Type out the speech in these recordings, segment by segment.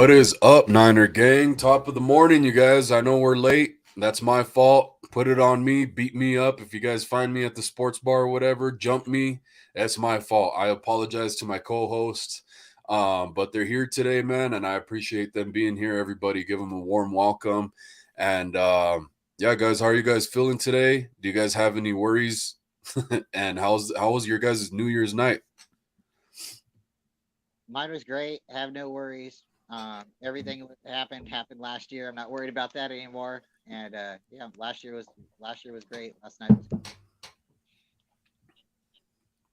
What is up, Niner gang? Top of the morning, you guys. I know we're late. That's my fault. Put it on me. Beat me up. If you guys find me at the sports bar or whatever, jump me. That's my fault. I apologize to my co-hosts. But they're here today, man, and I appreciate them being here. Everybody, give them a warm welcome. And yeah, guys, how are you guys feeling today? Do you guys have any worries? And how was your guys' New Year's night? Mine was great. Have no worries. Everything that happened last year. I'm not worried about that anymore. And yeah, last year was great. Last night was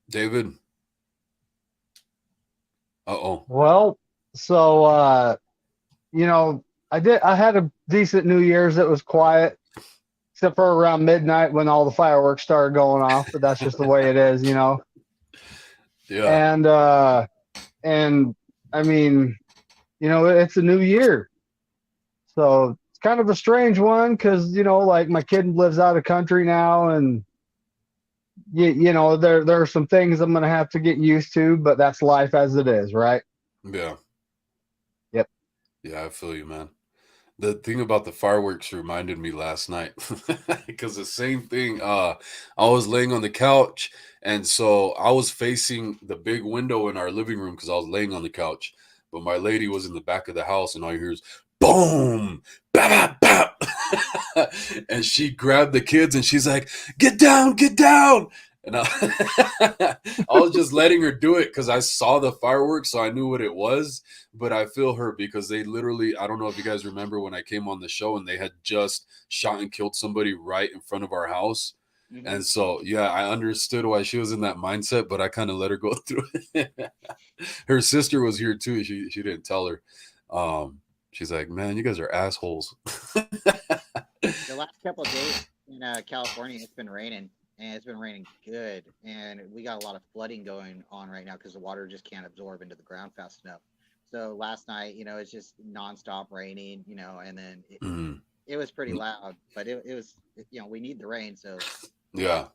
David? Uh-oh. Well, so I had a decent New Year's. It was quiet, except for around midnight when all the fireworks started going off. But that's just the way it is. Yeah. And I mean, it's a new year, so it's kind of a strange one because like my kid lives out of country now, and there are some things I'm gonna have to get used to, but that's life as it is, right? Yeah. Yep. Yeah, I feel you, man. The thing about the fireworks reminded me last night because the same thing. I was laying on the couch, and so I was facing the big window in our living room because I was laying on the couch. But my lady was in the back of the house, and all you hear is boom, bap, bap, bap. And she grabbed the kids, and she's like, "Get down, get down!" And I was just letting her do it because I saw the fireworks, so I knew what it was. But I feel her because they literally, I don't know if you guys remember when I came on the show and they had just shot and killed somebody right in front of our house. hmm And so, yeah, I understood why she was in that mindset, but I kind of let her go through it. Her sister was here too. She didn't tell her. She's like, "Man, you guys are assholes." the last couple of days in California. It's been raining, and it's been raining good. And we got a lot of flooding going on right now because the water just can't absorb into the ground fast enough. So last night, it's just nonstop raining. And then Mm, it was pretty loud, but we need the rain. So yeah.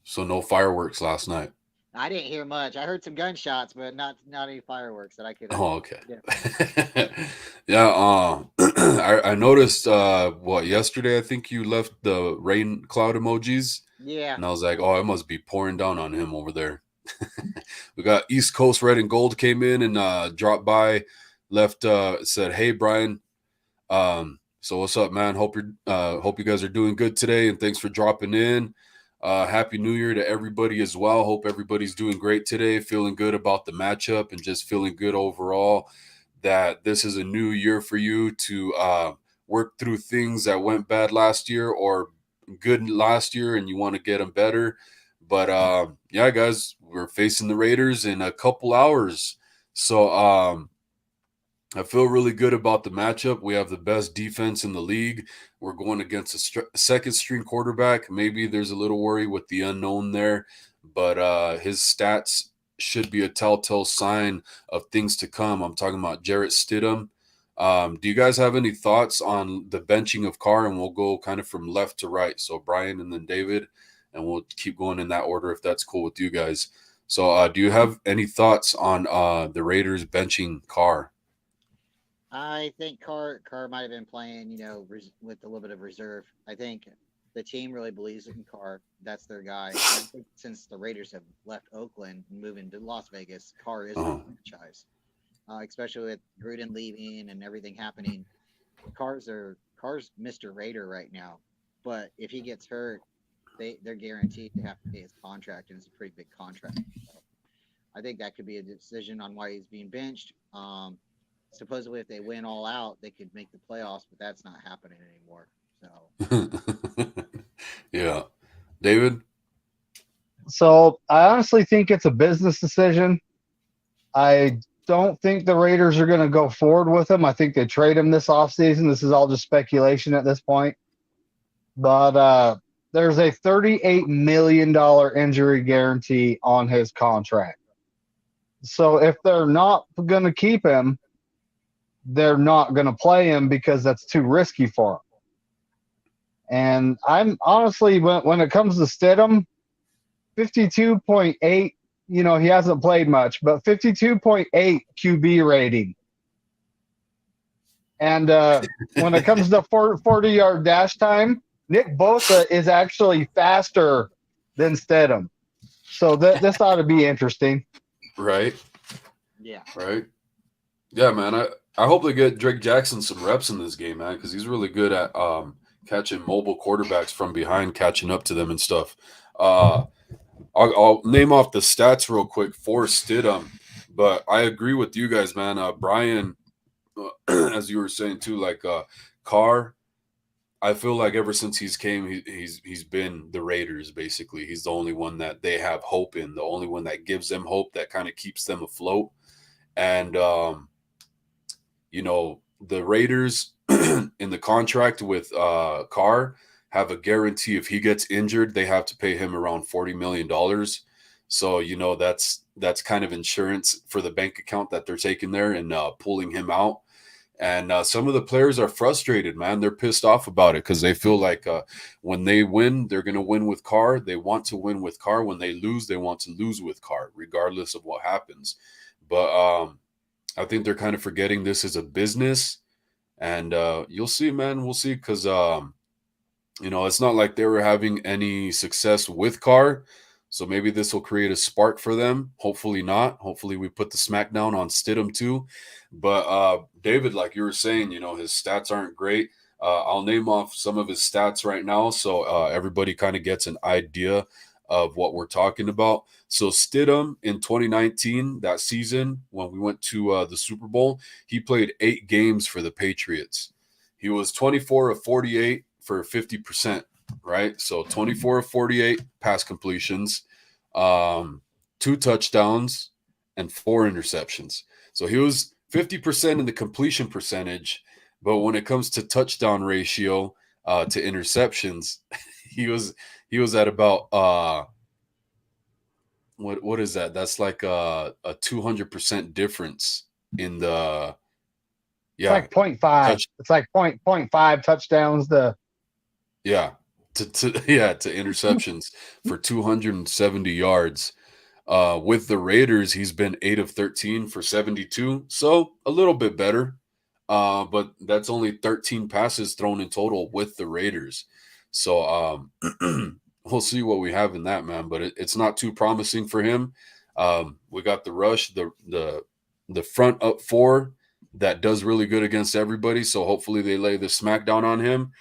So no fireworks last night. I didn't hear much. I heard some gunshots, but not any fireworks that I could Oh, okay. identify. Yeah, I noticed what yesterday I think you left the rain cloud emojis, Yeah. and I was like, "Oh, it must be pouring down on him over there." We got East Coast Red and Gold came in and dropped by, left said, "Hey Brian, so what's up, man? Hope you guys are doing good today, and thanks for dropping in. Happy New Year to everybody as well. Hope everybody's doing great today, feeling good about the matchup, and just feeling good overall. That this is a new year for you to work through things that went bad last year or good last year, and you want to get them better. But yeah, guys, we're facing the Raiders in a couple hours, so I feel really good about the matchup. We have the best defense in the league. We're going against a second string quarterback. Maybe there's a little worry with the unknown there, but his stats should be a telltale sign of things to come. I'm talking about Jarrett Stidham. Do you guys have any thoughts on the benching of Carr? And we'll go kind of from left to right. So Brian and then David, and we'll keep going in that order if that's cool with you guys. So do you have any thoughts on the Raiders benching Carr? I think Carr might have been playing, with a little bit of reserve. I think the team really believes in Carr. That's their guy. And I think since the Raiders have left Oakland and moving to Las Vegas, Carr is their Uh-huh. franchise. Especially with Gruden leaving and everything happening. Carr's Mr. Raider right now. But if he gets hurt, they're guaranteed to have to pay his contract, and it's a pretty big contract. So I think that could be a decision on why he's being benched. Supposedly, if they win all out, they could make the playoffs, but that's not happening anymore. So Yeah. David? So I honestly think it's a business decision. I don't think the Raiders are going to go forward with him. I think they trade him this offseason. This is all just speculation at this point. But there's a $38 million injury guarantee on his contract. So if they're not going to keep him, they're not going to play him because that's too risky for him. And I'm honestly, when it comes to Stidham, 52.8, he hasn't played much, but 52.8 QB rating. And when it comes to 40-yard dash time, Nick Bosa is actually faster than Stidham. So this ought to be interesting. Right. Yeah. Right. Yeah, man. I hope they get Drake Jackson some reps in this game, man, because he's really good at catching mobile quarterbacks from behind, catching up to them and stuff. I'll name off the stats real quick for Stidham, but I agree with you guys, man. Brian, as you were saying too, like Carr. I feel like ever since he's came, he's been the Raiders. Basically, he's the only one that they have hope in, the only one that gives them hope, that kind of keeps them afloat. And the Raiders in the contract with Carr have a guarantee if he gets injured, they have to pay him around $40 million. So, that's kind of insurance for the bank account that they're taking there and pulling him out. And some of the players are frustrated, man. They're pissed off about it because they feel like when they win, they're going to win with Carr. They want to win with Carr. When they lose, they want to lose with Carr, regardless of what happens. But I think they're kind of forgetting this is a business. And you'll see, man. We'll see because, it's not like they were having any success with Carr. So maybe this will create a spark for them. Hopefully not. Hopefully we put the smackdown on Stidham too. But David, like you were saying, his stats aren't great. I'll name off some of his stats right now so everybody kind of gets an idea of what we're talking about. So Stidham in 2019, that season when we went to the Super Bowl, he played 8 games for the Patriots. He was 24 of 48 for 50%. Right, so 24 of 48 pass completions, 2 touchdowns, and 4 interceptions. So he was 50% in the completion percentage, but when it comes to touchdown ratio to interceptions, he was at about what is that? That's like a 200% difference in the It's like 0.5. It's like 0.5 touchdowns to to interceptions for 270 yards. With the Raiders, he's been 8 of 13 for 72, so a little bit better. But that's only 13 passes thrown in total with the Raiders. So we'll see what we have in that, man. But it's not too promising for him. We got the rush, the front up 4 that does really good against everybody. So hopefully they lay the smackdown on him.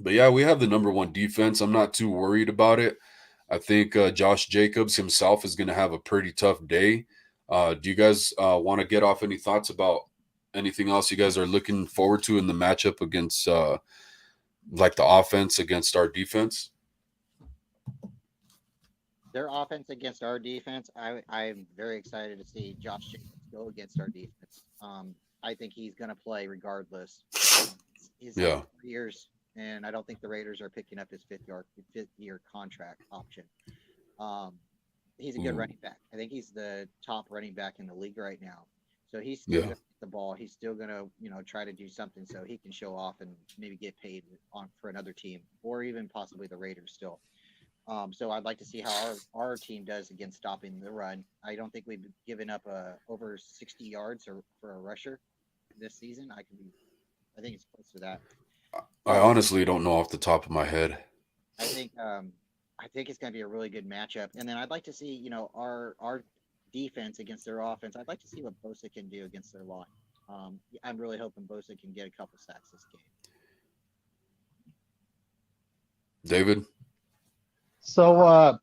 But yeah, we have the number 1 defense. I'm not too worried about it. I think Josh Jacobs himself is going to have a pretty tough day. Do you guys want to get off any thoughts about anything else you guys are looking forward to in the matchup against like the offense against our defense? Their offense against our defense, I'm very excited to see Josh Jacobs go against our defense. I think he's going to play regardless. He's 3 years. And I don't think the Raiders are picking up his 5th-year contract option. He's a good running back. I think he's the top running back in the league right now. So he's still going to get the ball. He's still going to, try to do something so he can show off and maybe get paid for another team or even possibly the Raiders still. So I'd like to see how our team does against stopping the run. I don't think we've given up over 60 yards for a rusher this season. I think it's close to that. I honestly don't know off the top of my head. I think it's going to be a really good matchup. And then I'd like to see, our defense against their offense. I'd like to see what Bosa can do against their line. I'm really hoping Bosa can get a couple sacks this game. David? So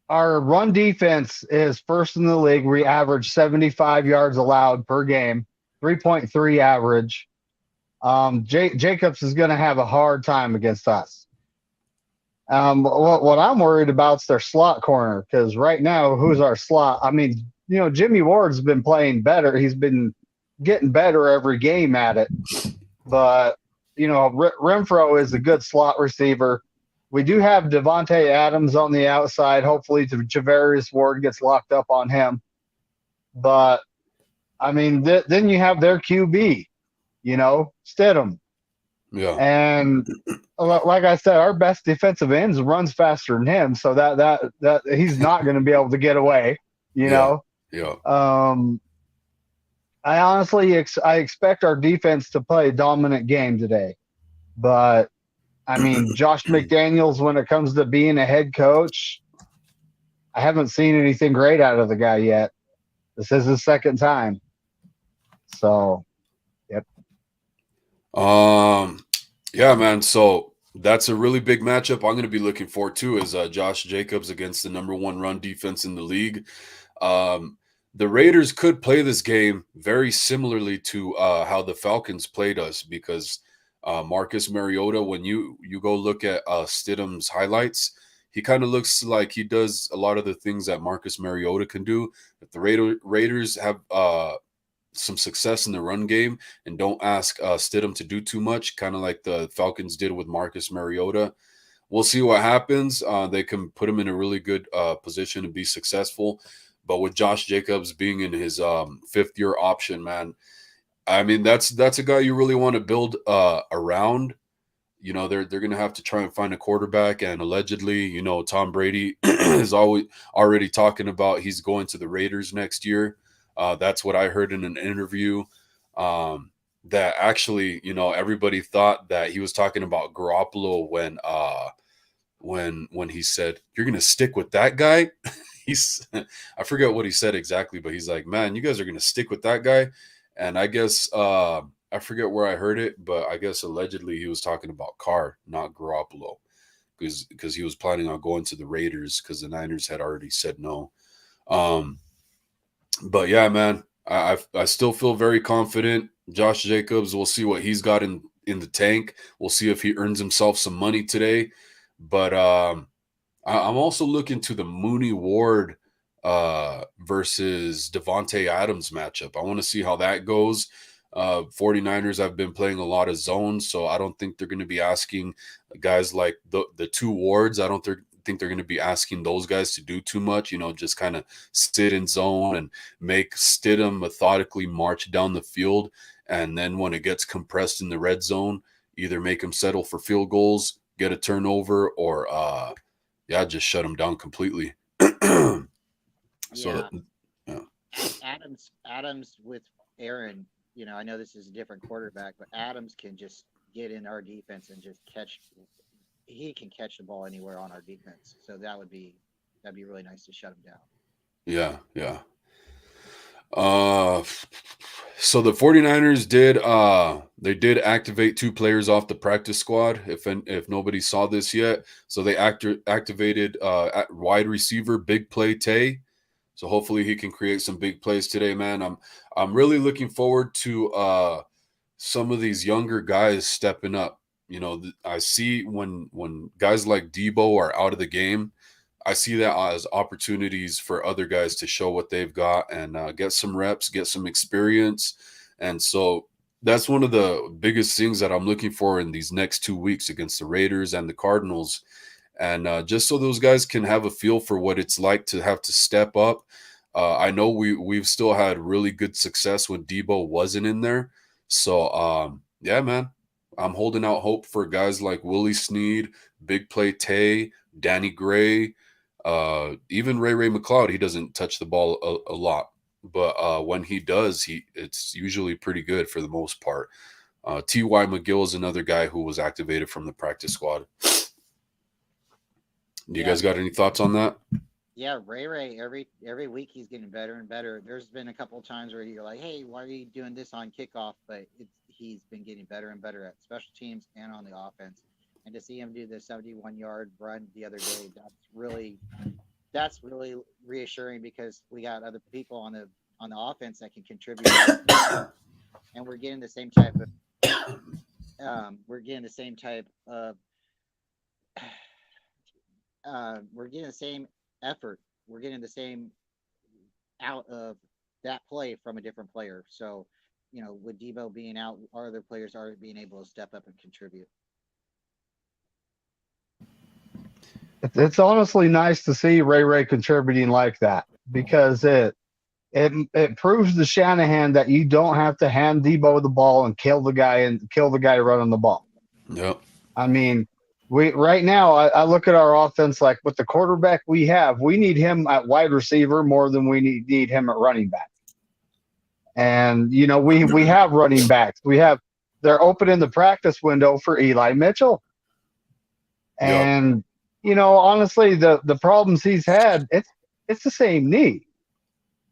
our run defense is first in the league. We average 75 yards allowed per game, 3.3 average. Jacobs is going to have a hard time against us. What I'm worried about is their slot corner, because right now, who's our slot? I mean, Jimmy Ward's been playing better. He's been getting better every game at it. But, Renfro is a good slot receiver. We do have Devontae Adams on the outside. Hopefully, Javarius Ward gets locked up on him. But, I mean, then you have their QB. Stidham. Yeah. And like I said, our best defensive ends runs faster than him, so that he's not going to be able to get away. Yeah. I I honestly I expect our defense to play a dominant game today, but I mean, Josh McDaniels, when it comes to being a head coach, I haven't seen anything great out of the guy yet. This is his second time. So, yep. Yeah, man. So that's a really big matchup. I'm going to be looking forward to is Josh Jacobs against the #1 run defense in the league. The Raiders could play this game very similarly to how the Falcons played us because Marcus Mariota, when you go look at Stidham's highlights, he kind of looks like he does a lot of the things that Marcus Mariota can do. If the Raiders have some success in the run game and don't ask Stidham to do too much, kind of like the Falcons did with Marcus Mariota, we'll see what happens. They can put him in a really good position to be successful. But with Josh Jacobs being in his fifth-year option, man, I mean that's a guy you really want to build around. You know, they're going to have to try and find a quarterback, and allegedly, you know, Tom Brady is already talking about he's going to the Raiders next year. That's what I heard in an interview. That actually, you know, everybody thought that he was talking about Garoppolo when he said you're going to stick with that guy. I forget what he said exactly, but he's like, man, you guys are going to stick with that guy. And I guess I forget where I heard it, but I guess allegedly he was talking about Carr, not Garoppolo, because he was planning on going to the Raiders because the Niners had already said no. But yeah, man, I still feel very confident. Josh Jacobs, we'll see what he's got in the tank. We'll see if he earns himself some money today. But I'm also looking to the Mooney Ward versus Devontae Adams matchup. I want to see how that goes. 49ers have been playing a lot of zones, so I don't think they're going to be asking guys like the two Wards. I don't think they're going to be asking those guys to do too much, you know, just kind of sit in zone and make Stidham methodically march down the field. And then when it gets compressed in the red zone, either make him settle for field goals, get a turnover, or just shut him down completely. Yeah. Yeah. Adams with Aaron, you know, I know this is a different quarterback, but Adams can just get in our defense and just he can catch the ball anywhere on our defense. So that'd be really nice to shut him down. Yeah, yeah. So the 49ers did activate 2 players off the practice squad if nobody saw this yet. So they activated at wide receiver Big Play Tay. So hopefully he can create some big plays today, man. I'm really looking forward to some of these younger guys stepping up. You know, I see when guys like Debo are out of the game, I see that as opportunities for other guys to show what they've got and get some reps, get some experience. And so that's one of the biggest things that I'm looking for in these next 2 weeks against the Raiders and the Cardinals. And just so those guys can have a feel for what it's like to have to step up. I know we've still had really good success when Debo wasn't in there. So, yeah, man, I'm holding out hope for guys like Willie Snead, Big Play Tay, Danny Gray, even Ray McLeod. He doesn't touch the ball a lot, but when he does, it's usually pretty good for the most part. T.Y. McGill is another guy who was activated from the practice squad. Do you guys got any thoughts on that? Yeah, Ray, every week he's getting better and better. There's been a couple of times where you're like, hey, why are you doing this on kickoff? But he's been getting better and better at special teams and on the offense. And to see him do the 71-yard run the other day, that's really reassuring because we got other people on the offense that can contribute. And we're getting the same type of we're getting the same effort. We're getting the same out of that play from a different player. So, you know, with Debo being out, our other players are being able to step up and contribute. It's honestly nice to see Ray contributing like that because it proves to Shanahan that you don't have to hand Debo the ball and kill the guy running the ball. Yep. I mean, right now I look at our offense like with the quarterback we have, we need him at wide receiver more than we need him at running back. And we have running backs. They're open in the practice window for Eli Mitchell. Yep. And honestly, the problems he's had, it's the same knee.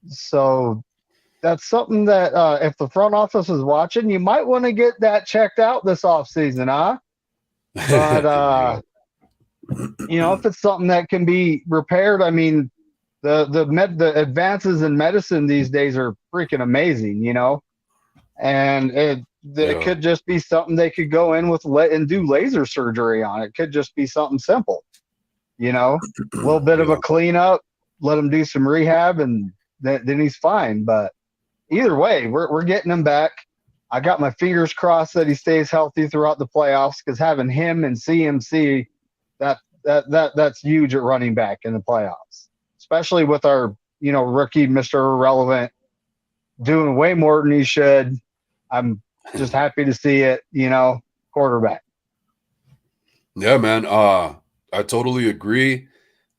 So that's something that if the front office is watching, you might want to get that checked out this offseason, huh? But Yeah. if it's something that can be repaired, I mean, the advances in medicine these days are freaking amazing, and it Yeah. could just be something they could go in with and do laser surgery on. It could just be something simple, a little bit of a Yeah. cleanup, let him do some rehab, and then he's fine. But either way, we're getting him back. I got my fingers crossed that he stays healthy throughout the playoffs, because having him and CMC, that's huge at running back in the playoffs, especially with our rookie Mr. Irrelevant doing way more than he should. I'm just happy to see it, quarterback. Yeah, man. I totally agree.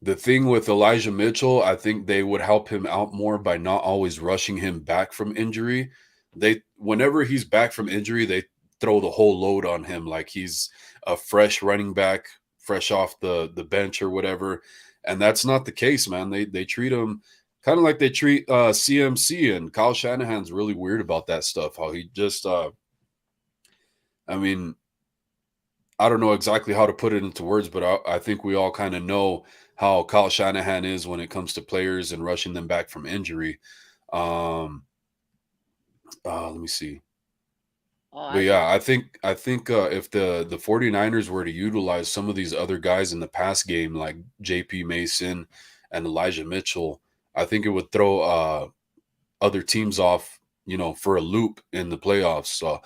The thing with Elijah Mitchell, I think they would help him out more by not always rushing him back from injury. Whenever he's back from injury, they throw the whole load on him like he's a fresh running back, fresh off the bench or whatever. And that's not the case, man. They treat him kind of like they treat CMC, and Kyle Shanahan's really weird about that stuff. How he just I mean, I don't know exactly how to put it into words, but I think we all kind of know how Kyle Shanahan is when it comes to players and rushing them back from injury. Um, let me see. Oh, But I yeah, I think if the 49ers were to utilize some of these other guys in the pass game, like JP Mason and Elijah Mitchell, I think it would throw other teams off, for a loop in the playoffs. So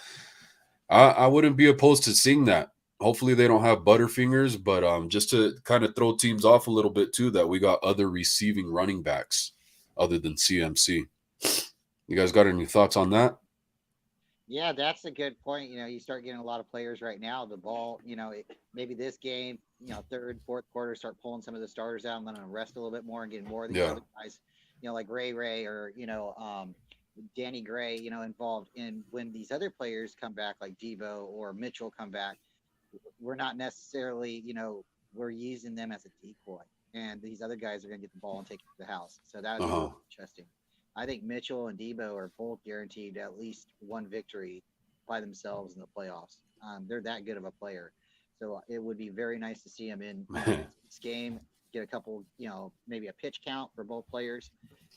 I wouldn't be opposed to seeing that. Hopefully they don't have Butterfingers, but just to kind of throw teams off a little bit too, that we got other receiving running backs other than CMC. You guys got any thoughts on that? Yeah, that's a good point. You start getting a lot of players right now. The ball, maybe this game, third, fourth quarter, start pulling some of the starters out and letting them rest a little bit more and getting more of these Yeah. other guys, like Ray or Danny Gray, involved in when these other players come back, like Debo or Mitchell come back. We're not necessarily, we're using them as a decoy, and these other guys are going to get the ball and take it to the house. So that would be Uh-huh. really interesting. I think Mitchell and Debo are both guaranteed at least one victory by themselves in the playoffs. They're that good of a player. So it would be very nice to see them in this game, get a couple, maybe a pitch count for both players,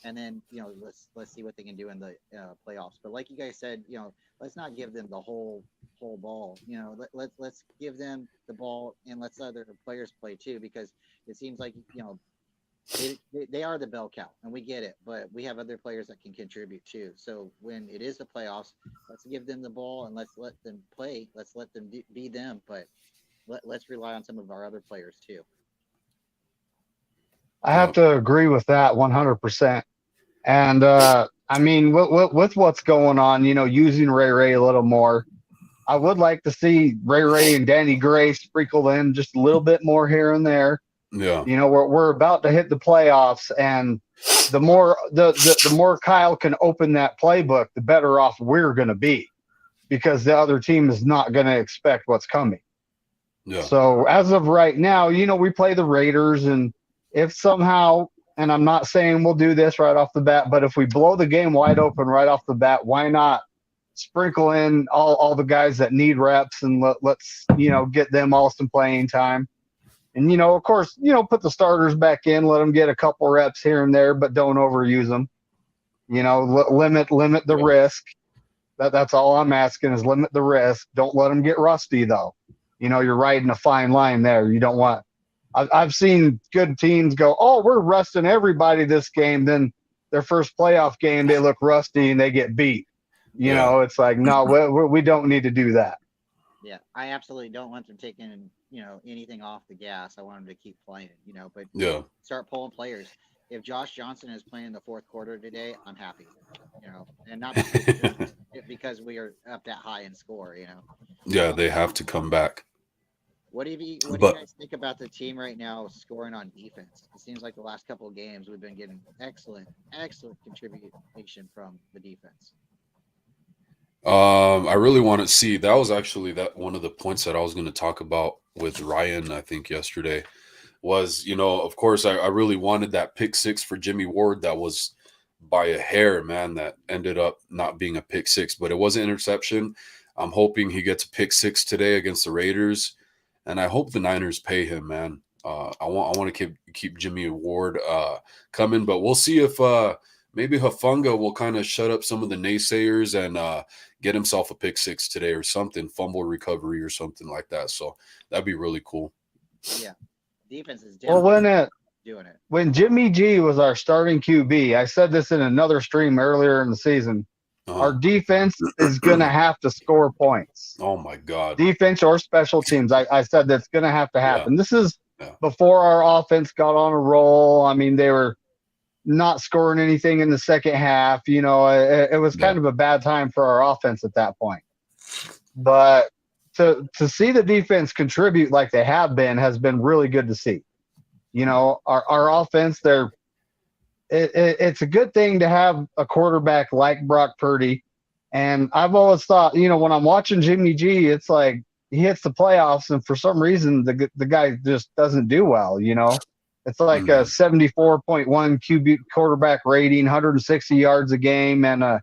and then let's see what they can do in the playoffs. But like you guys said, let's not give them the whole ball. Let's give them the ball and let's other players play too, because it seems like they are the bell cow, and we get it, but we have other players that can contribute too. So when it is the playoffs, let's give them the ball and let's let them play. Let's let them be them, but let's rely on some of our other players too. I have Yeah. to agree with that 100%. And I mean, with what's going on, using Ray a little more, I would like to see Ray and Danny Gray sprinkled in just a little bit more here and there. Yeah. We're about to hit the playoffs, and the more Kyle can open that playbook, the better off we're going to be, because the other team is not going to expect what's coming. Yeah. So as of right now, we play the Raiders, and if somehow, and I'm not saying we'll do this right off the bat, but if we blow the game wide open right off the bat, why not sprinkle in all the guys that need reps, and let's get them all some playing time. And of course, put the starters back in, let them get a couple reps here and there, but don't overuse them. Limit the Yeah. risk. That's all I'm asking, is limit the risk. Don't let them get rusty though. You're riding a fine line there. You don't want. I've seen good teams go, oh, we're resting everybody this game. Then their first playoff game, they look rusty and they get beat. Yeah. It's like, no, we don't need to do that. Yeah, I absolutely don't want them taking anything off the gas. I want them to keep playing. But Yeah. start pulling players. If Josh Johnson is playing the fourth quarter today, I'm happy. And not because we are up that high in score. Yeah. Uh, They have to come back. what do you But guys think about the team right now scoring on defense? It seems like the last couple of games we've been getting excellent contribution from the defense. I really want to see. That was actually that one of the points that I was going to talk about with Ryan. I think yesterday was, of course, I really wanted that pick six for Jimmy Ward. That was by a hair, man. That ended up not being a pick six, but it was an interception. I'm hoping he gets a pick six today against the Raiders, and I hope the Niners pay him, man. I want to keep Jimmy Ward coming, but we'll see if maybe Hafunga will kind of shut up some of the naysayers and get himself a pick six today or something, fumble recovery or something like that. So that'd be really cool. Yeah, defense is Well, definitely doing it. when Jimmy G was our starting QB, I said this in another stream earlier in the season. Our defense is going to have to score points. Oh my God. Defense or special teams. I said that's going to have to happen. This is before our offense got on a roll. I mean, they were not scoring anything in the second half. It was kind of a bad time for our offense at that point. But to see the defense contribute like they have been has been really good to see. Our offense, it's a good thing to have a quarterback like Brock Purdy. And I've always thought, when I'm watching Jimmy G, it's like he hits the playoffs, and for some reason the guy just doesn't do well. It's like a 74.1 QB quarterback rating, 160 yards a game, and I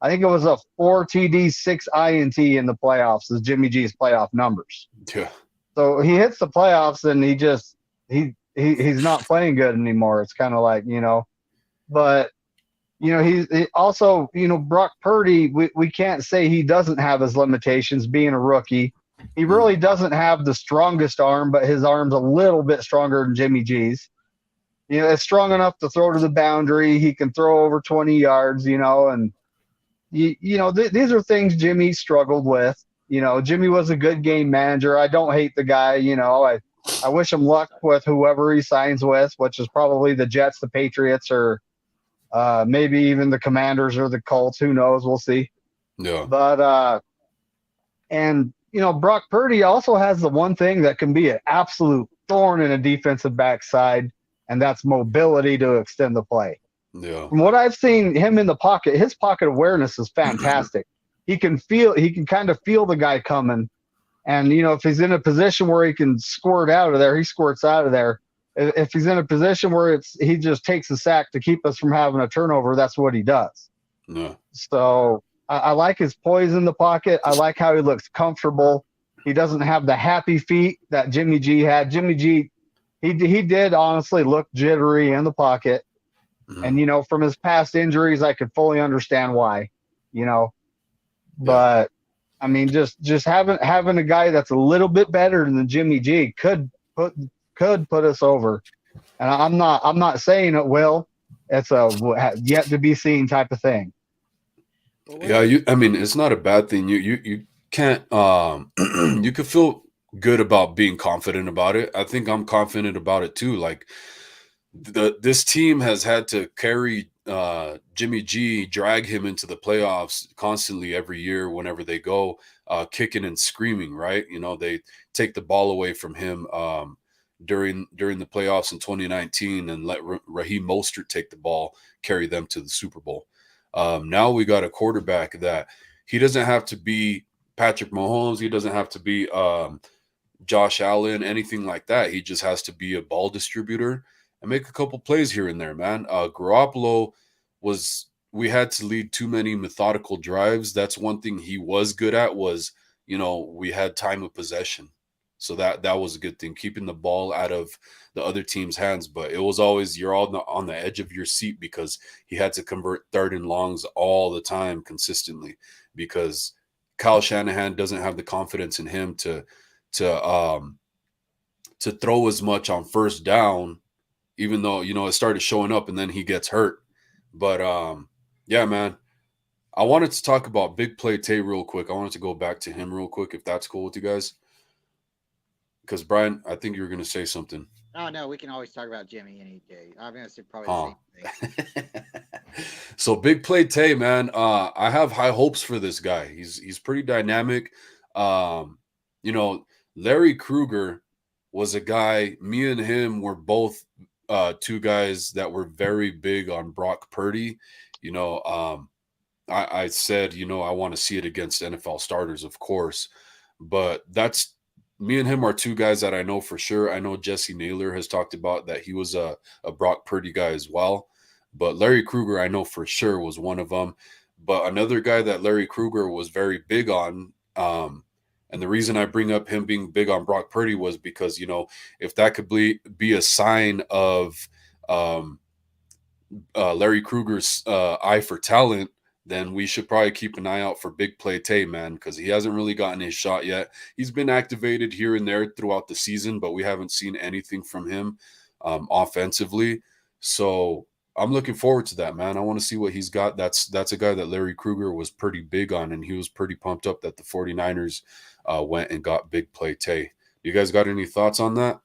think it was a 4 TD, 6 INT in the playoffs is Jimmy G's playoff numbers. Yeah. So he hits the playoffs, and he's not playing good anymore. It's kind of like, but he also, Brock Purdy, we can't say he doesn't have his limitations being a rookie. He really doesn't have the strongest arm, but his arm's a little bit stronger than Jimmy G's. It's strong enough to throw to the boundary. He can throw over 20 yards, and these are things Jimmy struggled with. Jimmy was a good game manager. I don't hate the guy. I wish him luck with whoever he signs with, which is probably the Jets, the Patriots, or maybe even the Commanders or the Colts. Who knows? We'll see. Yeah. But Brock Purdy also has the one thing that can be an absolute thorn in a defensive backside, and that's mobility to extend the play. Yeah. From what I've seen him in the pocket, his pocket awareness is fantastic. He can kind of feel the guy coming. And, if he's in a position where he can squirt out of there, he squirts out of there. If he's in a position where he just takes a sack to keep us from having a turnover, that's what he does. Yeah. So I like his poise in the pocket. I like how he looks comfortable. He doesn't have the happy feet that Jimmy G had. Jimmy G, he did honestly look jittery in the pocket. And, from his past injuries, I could fully understand why, But, I mean, just having a guy that's a little bit better than Jimmy G could put us over. And I'm not saying it will. It's a yet to be seen type of thing. Yeah, it's not a bad thing. You can't you could feel good about being confident about it. I think I'm confident about it too. Like this team has had to carry Jimmy G, drag him into the playoffs constantly every year whenever they go, kicking and screaming, right? They take the ball away from him during the playoffs in 2019 and let Raheem Mostert take the ball, carry them to the Super Bowl. Now we got a quarterback that he doesn't have to be Patrick Mahomes. He doesn't have to be Josh Allen, anything like that. He just has to be a ball distributor and make a couple plays here and there, man. Garoppolo we had to lead too many methodical drives. That's one thing he was good at was, we had time of possession. So that was a good thing, keeping the ball out of the other team's hands. But it was always you're all on the edge of your seat because he had to convert third and longs all the time consistently because Kyle Shanahan doesn't have the confidence in him to throw as much on first down, even though it started showing up and then he gets hurt. But yeah, man. I wanted to talk about Big Play Tay real quick. I wanted to go back to him real quick, if that's cool with you guys. Because Brian, I think you were going to say something. Oh no, we can always talk about Jimmy any day. I'm going to say probably the same thing. So Big Play Tay, man, I have high hopes for this guy. He's pretty dynamic. Larry Krueger was a guy. Me and him were both two guys that were very big on Brock Purdy. I said, I want to see it against NFL starters, of course, but that's me and him are two guys that I know for sure. I know Jesse Naylor has talked about that he was a Brock Purdy guy as well, but Larry Krueger I know for sure was one of them. But another guy that Larry Krueger was very big on, and the reason I bring up him being big on Brock Purdy was because if that could be a sign of um, Larry Krueger's eye for talent, then we should probably keep an eye out for Big Play Tay, man, because he hasn't really gotten his shot yet. He's been activated here and there throughout the season, but we haven't seen anything from him offensively. So I'm looking forward to that, man. I want to see what he's got. That's a guy that Larry Krueger was pretty big on, and he was pretty pumped up that the 49ers went and got Big Play Tay. You guys got any thoughts on that?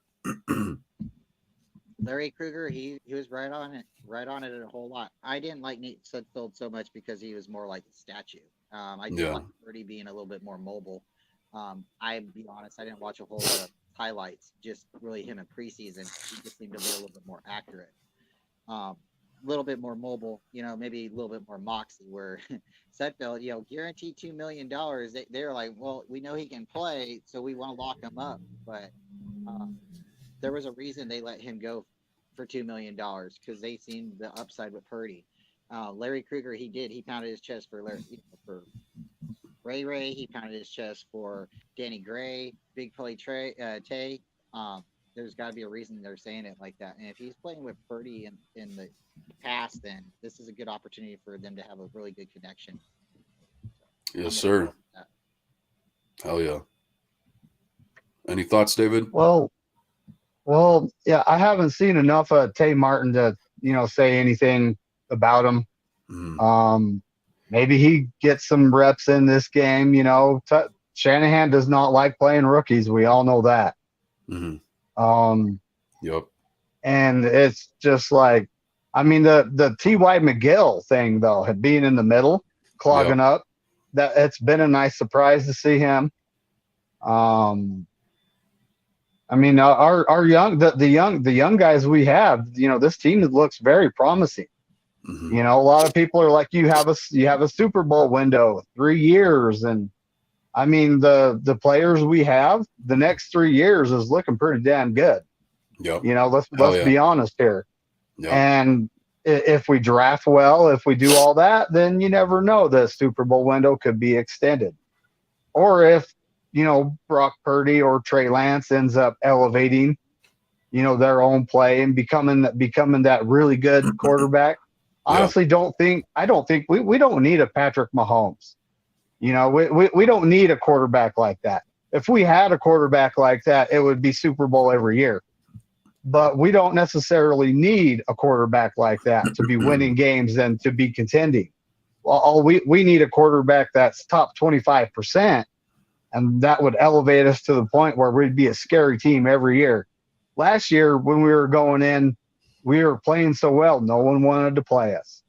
Larry Krueger, he was right on it a whole lot. I didn't like Nate Sudfeld so much because he was more like a statue. I do like Purdy being a little bit more mobile. I be honest, I didn't watch a whole lot of highlights, just really him in preseason. He just seemed to be a little bit more accurate. A little bit more mobile, maybe a little bit more moxie. Where Sudfeld, guaranteed $2 million. They're like, well, we know he can play, so we want to lock him up. But there was a reason they let him go for $2 million because they seen the upside with Purdy. Larry Krueger, he pounded his chest for for Ray. He pounded his chest for Danny Gray, Big Play Tay. There's got to be a reason they're saying it like that. And if he's playing with Purdy in the past, then this is a good opportunity for them to have a really good connection. Yes, sir. Hell yeah. Any thoughts, David? Well, yeah, I haven't seen enough of Tay Martin to, say anything about him. Maybe he gets some reps in this game. Shanahan does not like playing rookies. We all know that. Yep. And it's just like, the T.Y. McGill thing though, being in the middle, clogging up, that it's been a nice surprise to see him. Our the young guys we have, this team looks very promising. A lot of people are like, you have a Super Bowl window, 3 years, and the players we have, the next 3 years is looking pretty damn good. Yep. Let's be honest here. Yep. And if we draft well, if we do all that, then you never know, the Super Bowl window could be extended. Or if Brock Purdy or Trey Lance ends up elevating, their own play and becoming that really good quarterback. Honestly, I don't think we don't need a Patrick Mahomes. We don't need a quarterback like that. If we had a quarterback like that, it would be Super Bowl every year. But we don't necessarily need a quarterback like that to be winning games and to be contending. Well, we need a quarterback that's top 25%. And that would elevate us to the point where we'd be a scary team every year. Last year, when we were going in, we were playing so well, no one wanted to play us.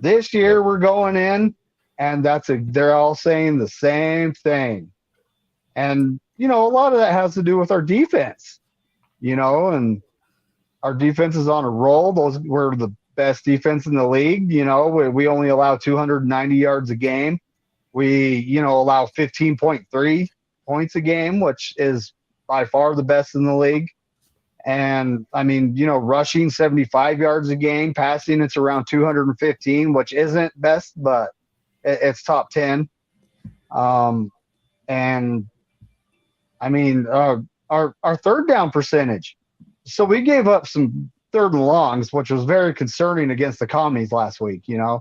This year, we're going in, and they're all saying the same thing. And, a lot of that has to do with our defense, and our defense is on a roll. We're the best defense in the league. We only allow 290 yards a game. We, allow 15.3 points a game, which is by far the best in the league. And rushing 75 yards a game, passing it's around 215, which isn't best, but it's top 10. Our third down percentage. So we gave up some third and longs, which was very concerning against the Commies last week, Yeah.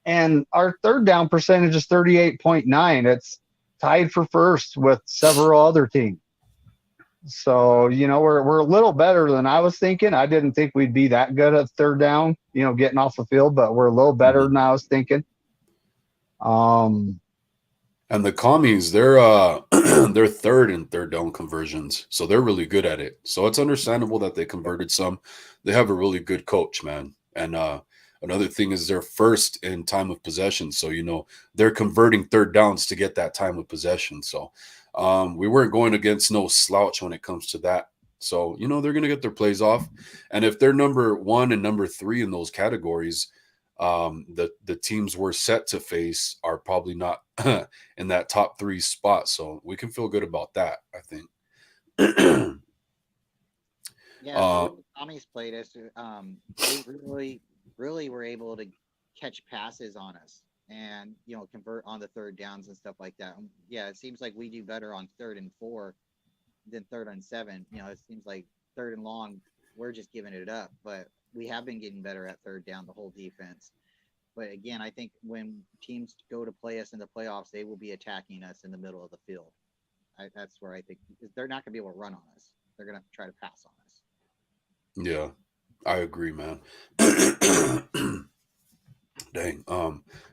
And our third down percentage is 38.9. It's tied for first with several other teams. So, we're a little better than I was thinking. I didn't think we'd be that good at third down, getting off the field, but we're a little better than I was thinking. And the Commies, they're they're third in third down conversions, so they're really good at it. So it's understandable that they converted some. They have a really good coach, man. And another thing is they're first in time of possession. So, they're converting third downs to get that time of possession. So we weren't going against no slouch when it comes to that. So, they're going to get their plays off. And if they're number 1 and number 3 in those categories, the teams we're set to face are probably not in that top 3 spot. So we can feel good about that, I think. Yeah, the way the Tommies played us, they really were able to catch passes on us and convert on the third downs and stuff like that. Yeah, it seems like we do better on 3rd and 4 than 3rd and 7. It seems like 3rd and long, we're just giving it up, but we have been getting better at 3rd down, the whole defense. But again, I think when teams go to play us in the playoffs, they will be attacking us in the middle of the field. That's where I think they're not going to be able to run on us. They're going to try to pass on us. Yeah, I agree, man. Dang.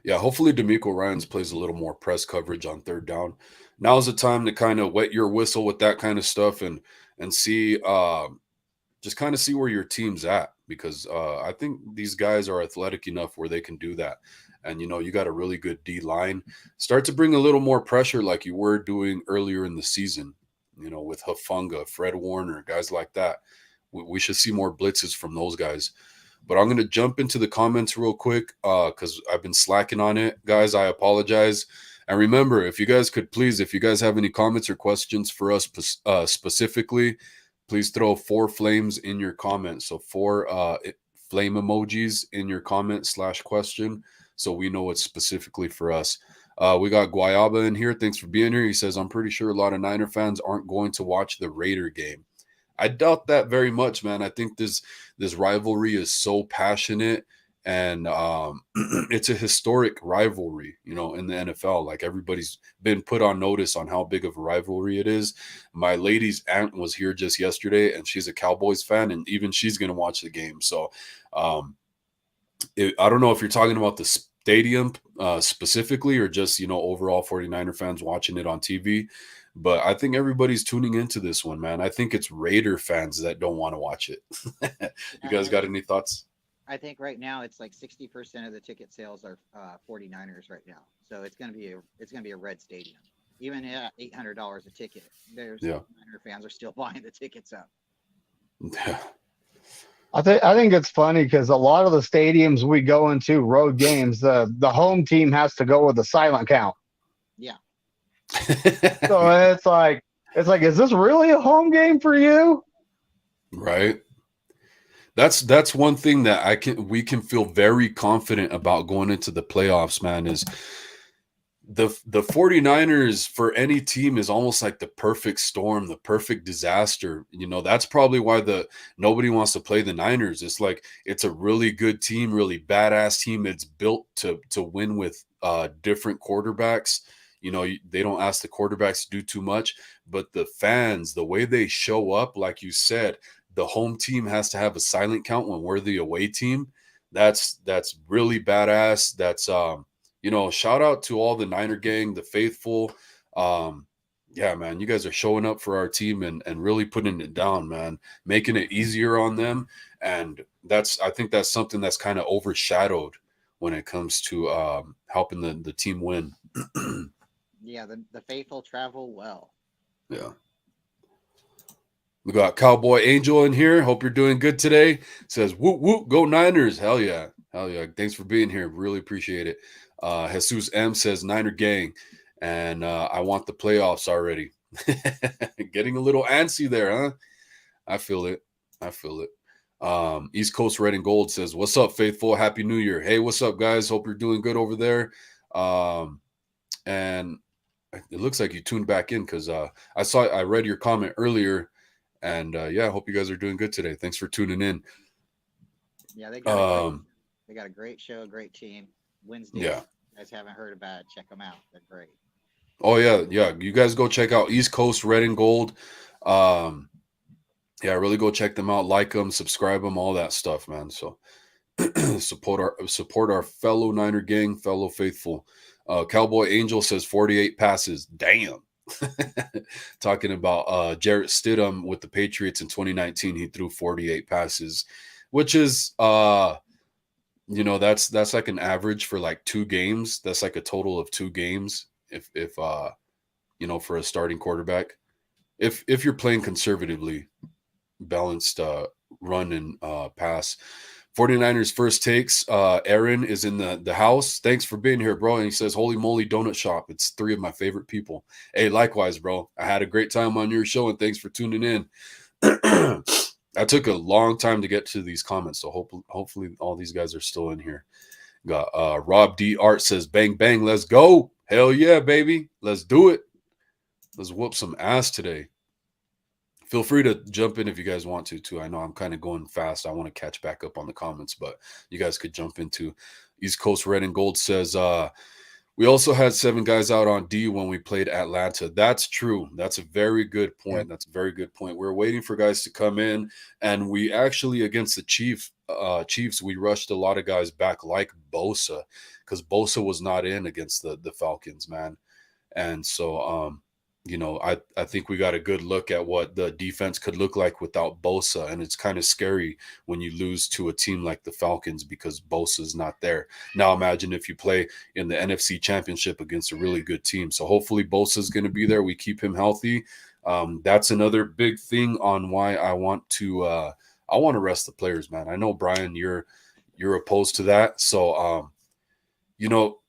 Yeah, hopefully D'Amico Ryans plays a little more press coverage on 3rd down. Now's the time to kind of wet your whistle with that kind of stuff and see just kind of see where your team's at, because I think these guys are athletic enough where they can do that. And you got a really good D line. Start to bring a little more pressure like you were doing earlier in the season, with Hufanga, Fred Warner, guys like that. We should see more blitzes from those guys. But I'm going to jump into the comments real quick because I've been slacking on it. Guys, I apologize. And remember, if you guys could please, if you guys have any comments or questions for us specifically, please throw 4 flames in your comments. So 4 flame emojis in your comment / question, so we know it's specifically for us. We got Guayaba in here. Thanks for being here. He says, I'm pretty sure a lot of Niner fans aren't going to watch the Raider game. I doubt that very much, man. I think this rivalry is so passionate, and it's a historic rivalry, in the NFL. Like, everybody's been put on notice on how big of a rivalry it is. My lady's aunt was here just yesterday, and she's a Cowboys fan, and even she's going to watch the game. So I don't know if you're talking about the stadium specifically, or just, overall 49er fans watching it on TV. But I think everybody's tuning into this one, man. I think it's Raider fans that don't want to watch it. You guys got any thoughts? I think right now it's like 60% of the ticket sales are 49ers right now. So it's going to be a red stadium. Even at $800 a ticket, Niner fans are still buying the tickets up. Yeah. I think it's funny because a lot of the stadiums we go into, road games, the home team has to go with a silent count. Yeah. So it's like, is this really a home game for you? Right. That's one thing that we can feel very confident about going into the playoffs, man, is the 49ers for any team is almost like the perfect storm, the perfect disaster. That's probably why nobody wants to play the Niners. It's like, it's a really good team, really badass team. It's built to win with different quarterbacks. They don't ask the quarterbacks to do too much, but the fans, the way they show up, like you said, the home team has to have a silent count when we're the away team. That's really badass. That's shout out to all the Niner gang, the faithful. Yeah, man, you guys are showing up for our team and really putting it down, man, making it easier on them. And I think that's something that's kind of overshadowed when it comes to helping the team win. Yeah, the faithful travel well. Yeah. We got Cowboy Angel in here. Hope you're doing good today. Says, whoop, whoop, go Niners. Hell yeah. Hell yeah. Thanks for being here. Really appreciate it. Jesus M says, Niner gang. And I want the playoffs already. Getting a little antsy there, huh? I feel it. East Coast Red and Gold says, what's up, faithful? Happy New Year. Hey, what's up, guys? Hope you're doing good over there. And it looks like you tuned back in because I read your comment earlier. And I hope you guys are doing good today. Thanks for tuning in. Yeah, they got a great show, great team. Wednesday. Yeah. If you guys haven't heard about it, check them out. They're great. Oh yeah. You guys go check out East Coast Red and Gold. Really go check them out. Like them, subscribe them, all that stuff, man. So support our fellow Niner gang, fellow faithful. Cowboy Angel says 48 passes. Damn. Talking about Jarrett Stidham with the Patriots in 2019, he threw 48 passes, which is that's like an average for like 2 games. That's like a total of 2 games if for a starting quarterback, if you're playing conservatively, balanced run and pass. 49ers first takes. Aaron is in the house. Thanks for being here, bro. And he says, "Holy moly, donut shop! It's 3 of my favorite people." Hey, likewise, bro. I had a great time on your show, and thanks for tuning in. I took a long time to get to these comments, so hopefully all these guys are still in here. Got Rob D Art says, "Bang bang, let's go! Hell yeah, baby, let's do it. Let's whoop some ass today." Feel free to jump in if you guys want to, too. I know I'm kind of going fast. I want to catch back up on the comments, but you guys could jump into. East Coast Red and Gold says, we also had 7 guys out on D when we played Atlanta. That's true. That's a very good point. Yep. That's a very good point. We're waiting for guys to come in, and we actually, against the Chiefs, we rushed a lot of guys back like Bosa, because Bosa was not in against the Falcons, man. And so, I think we got a good look at what the defense could look like without Bosa, and it's kind of scary when you lose to a team like the Falcons because Bosa's not there. Now imagine if you play in the NFC Championship against a really good team. So hopefully Bosa's going to be there. We keep him healthy. That's another big thing on why I want to rest the players, man. I know, Brian, you're opposed to that. So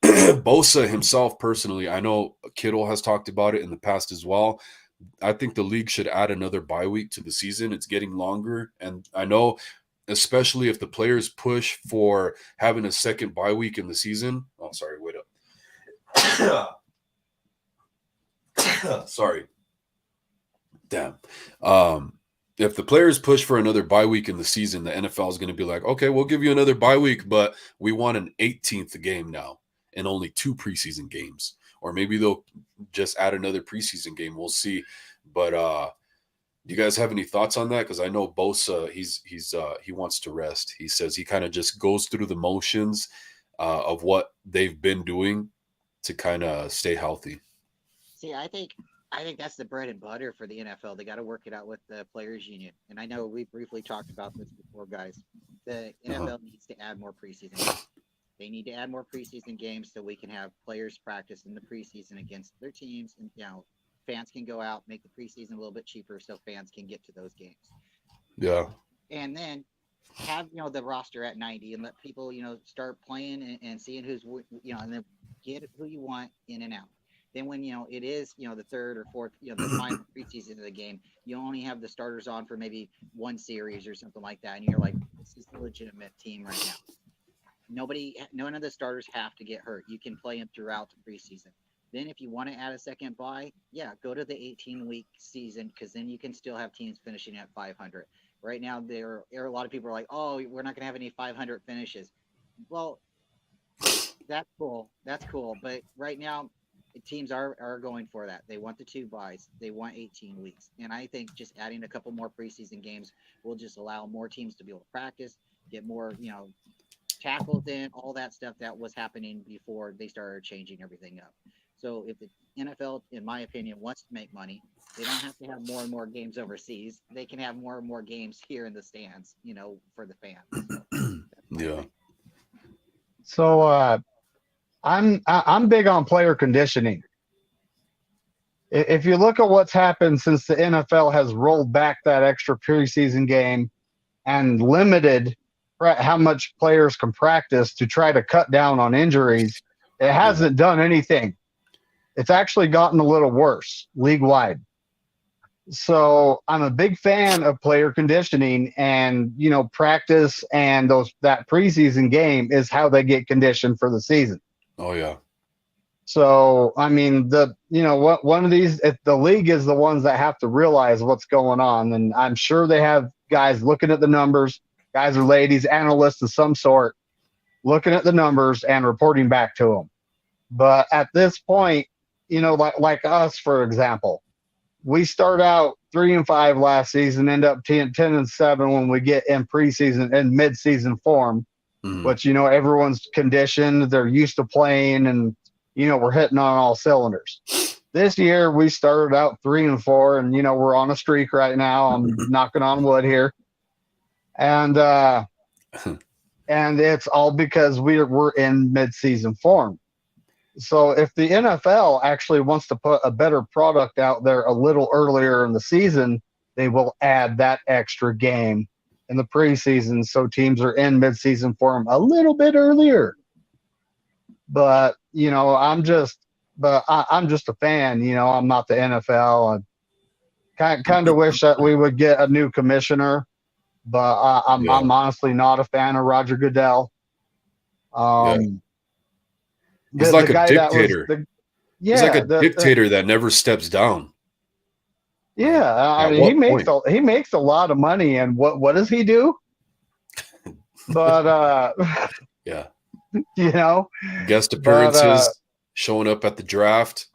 Bosa himself personally, I know Kittle has talked about it in the past as well. I think the league should add another bye week to the season. It's getting longer. And I know, especially if the players push for having a second bye week in the season. Oh, sorry, wait up. Sorry. Damn. If the players push for another bye week in the season, the NFL is going to be like, okay, we'll give you another bye week, but we want an 18th game now and only 2 preseason games. Or maybe they'll just add another preseason game. We'll see. But do you guys have any thoughts on that? Because I know Bosa, he wants to rest. He says he kind of just goes through the motions of what they've been doing to kind of stay healthy. See, I think that's the bread and butter for the NFL. They got to work it out with the players union. And I know we briefly talked about this before, guys. The NFL needs to add more preseason games. They need to add more preseason games so we can have players practice in the preseason against their teams, and fans can go out, make the preseason a little bit cheaper so fans can get to those games. Yeah. And then have the roster at 90 and let people start playing and seeing who's and then get who you want in and out. Then when it is the third or fourth the final preseason of the game, you only have the starters on for maybe one series or something like that, and you're like, this is a legitimate team right now. None of the starters have to get hurt. You can play them throughout the preseason. Then if you want to add a second bye, go to the 18-week season, because then you can still have teams finishing at 500. Right now, there are a lot of people are like, oh, we're not going to have any 500 finishes. Well, that's cool. That's cool. But right now, teams are going for that. They want the 2 byes. They want 18 weeks. And I think just adding a couple more preseason games will just allow more teams to be able to practice, get more, tackles in, all that stuff that was happening before they started changing everything up. So if the NFL, in my opinion, wants to make money, they don't have to have more and more games overseas. They can have more and more games here in the stands, for the fans. So Yeah. So I'm big on player conditioning. If you look at what's happened since the NFL has rolled back that extra preseason game and limited how much players can practice to try to cut down on injuries, it hasn't done anything. It's actually gotten a little worse league-wide. So I'm a big fan of player conditioning, and practice and that preseason game is how they get conditioned for the season. Oh yeah. So I mean, one of these, if the league is the ones that have to realize what's going on, and I'm sure they have guys looking at the numbers, guys or ladies, analysts of some sort, looking at the numbers and reporting back to them. But at this point, like us, for example, we start out 3-5 last season, end up 10-7 when we get in preseason and mid-season form. Mm-hmm. But everyone's conditioned, they're used to playing, and we're hitting on all cylinders. This year we started out 3-4, and we're on a streak right now. I'm knocking on wood here, and it's all because we're in mid-season form. So if the NFL actually wants to put a better product out there a little earlier in the season, they will add that extra game in the preseason, so teams are in midseason form a little bit earlier. But I'm just a fan. I'm not the NFL. I kind of wish that we would get a new commissioner, but I'm honestly not a fan of Roger Goodell. He's like the a guy that was dictator. He's like a dictator that never steps down. Yeah, I mean, he makes a lot of money, and what does he do? But yeah, guest appearances, showing up at the draft.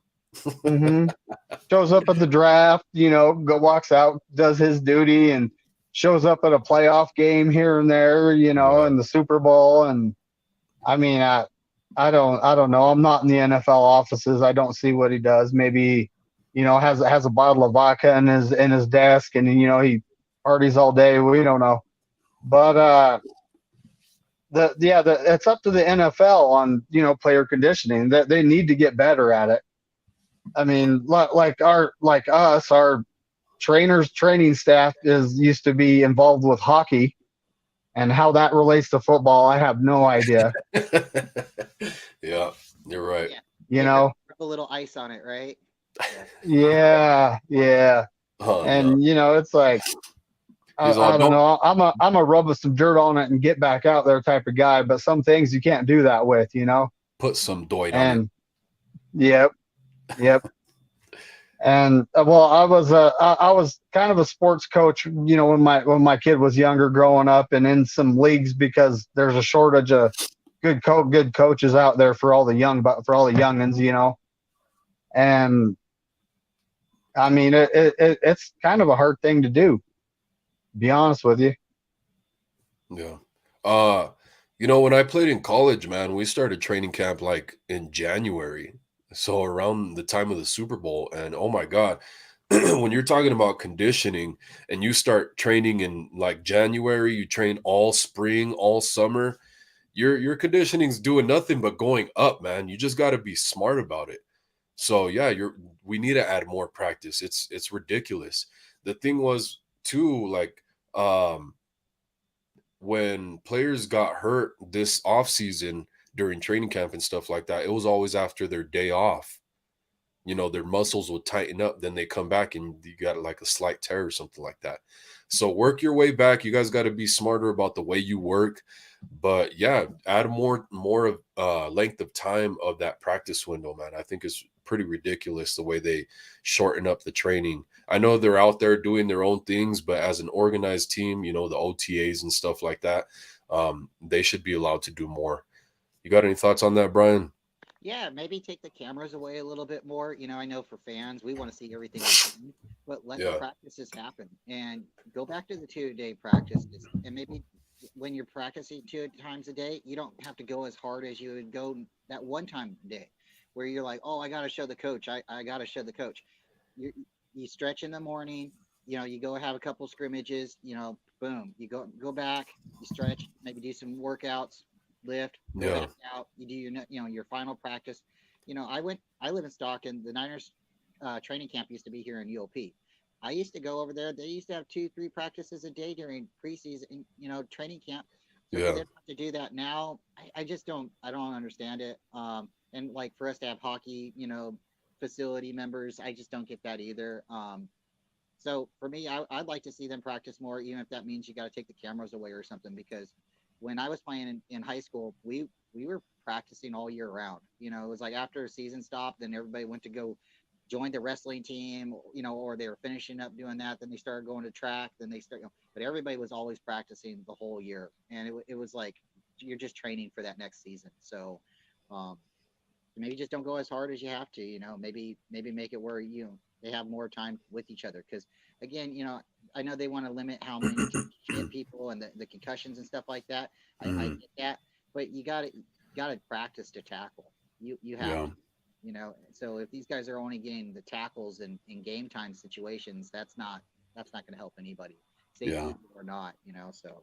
Shows up at the draft, walks out, does his duty, and shows up at a playoff game here and there, in the Super Bowl. And I mean, I don't know. I'm not in the NFL offices. I don't see what he does. Maybe, has a bottle of vodka in his desk, and he parties all day. We don't know. But it's up to the NFL on player conditioning. That they need to get better at it. I mean, like our training staff used to be involved with hockey, and how that relates to football, I have no idea. Yeah, you're right. Rub a little ice on it, right? Yeah. Oh, and it's like I don't know. I'm a rub some dirt on it and get back out there type of guy, but some things you can't do that with, Put some doit on it. Yep. And well, I was kind of a sports coach, when my kid was younger, growing up, and in some leagues, because there's a shortage of good coaches out there for all the youngins, and I mean it's kind of a hard thing to do, to be honest with you. Yeah. When I played in college, man, we started training camp like in January. So around the time of the Super Bowl, and oh my God, when you're talking about conditioning and you start training in like January, you train all spring, all summer, your conditioning's doing nothing but going up, man. You just got to be smart about it. So yeah, we need to add more practice. It's ridiculous. The thing was too, like, when players got hurt this offseason during training camp and stuff like that, it was always after their day off. Their muscles would tighten up, then they come back and you got like a slight tear or something like that. So work your way back. You guys got to be smarter about the way you work. But yeah, add more of length of time of that practice window, man. I think it's pretty ridiculous the way they shorten up the training. I know they're out there doing their own things, but as an organized team, the OTAs and stuff like that, they should be allowed to do more. You got any thoughts on that, Brian? Yeah, maybe take the cameras away a little bit more. I know for fans, we want to see everything, but let the practices happen and go back to the 2-day practices. And maybe when you're practicing 2 times a day, you don't have to go as hard as you would go that one time a day, where you're like, oh, I got to show the coach. I got to show the coach. You stretch in the morning. You go have a couple scrimmages. Boom. You go back. You stretch. Maybe do some workouts. Lift, go back out. You do your final practice. I live in Stockton. The Niners training camp used to be here in UOP. I used to go over there. They used to have 2-3 practices a day during preseason, training camp. So for them to do that now, I just don't understand it. And like for us to have hockey, facility members, I just don't get that either. So for me, I'd like to see them practice more, even if that means you got to take the cameras away or something, because when I was playing in high school, we were practicing all year round. It was like after a season stopped, then everybody went to go join the wrestling team, or they were finishing up doing that. Then they started going to track. Then they start, but everybody was always practicing the whole year, and it was like you're just training for that next season. So maybe just don't go as hard as you have to. Maybe make it where they have more time with each other, because again, I know they want to limit how many people and the concussions and stuff like that. I get that, but you got to practice to tackle. You have to, so if these guys are only getting the tackles in game time situations, that's not going to help anybody, safety or not. So.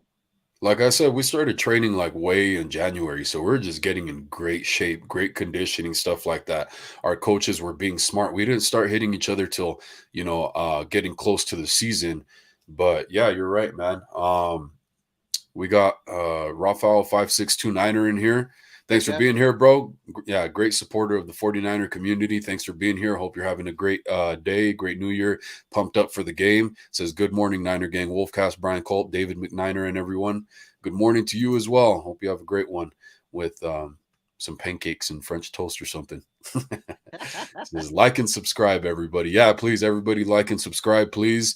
Like I said, we started training like way in January, so we're just getting in great shape, great conditioning, stuff like that. Our coaches were being smart. We didn't start hitting each other till, getting close to the season. But yeah, you're right, man. We got Rafael 5629er in here. Thanks for Yep. being here, bro. Yeah, great supporter of the 49er community. Thanks for being here. Hope you're having a great day, great new year. Pumped up for the game. Says, good morning, Niner Gang. Wolfcast, Bryant, Culp, David McNiner, and everyone. Good morning to you as well. Hope you have a great one with some pancakes and French toast or something. Says, like and subscribe, everybody. Yeah, please, everybody, like and subscribe, please.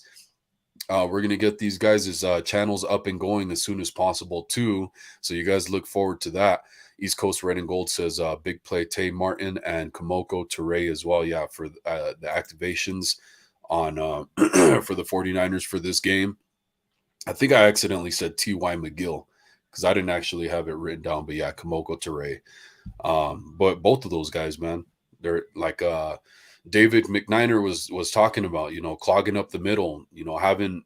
We're going to get these guys' channels up and going as soon as possible, too. So you guys look forward to that. East Coast Red and Gold says big play Tay Martin and Kamoko Ture as well. Yeah, for the activations on for the 49ers for this game. I think I accidentally said T.Y. McGill because I didn't actually have it written down. But yeah, Kamoko Ture. But both of those guys, man, they're like David McNiner was talking about, clogging up the middle, having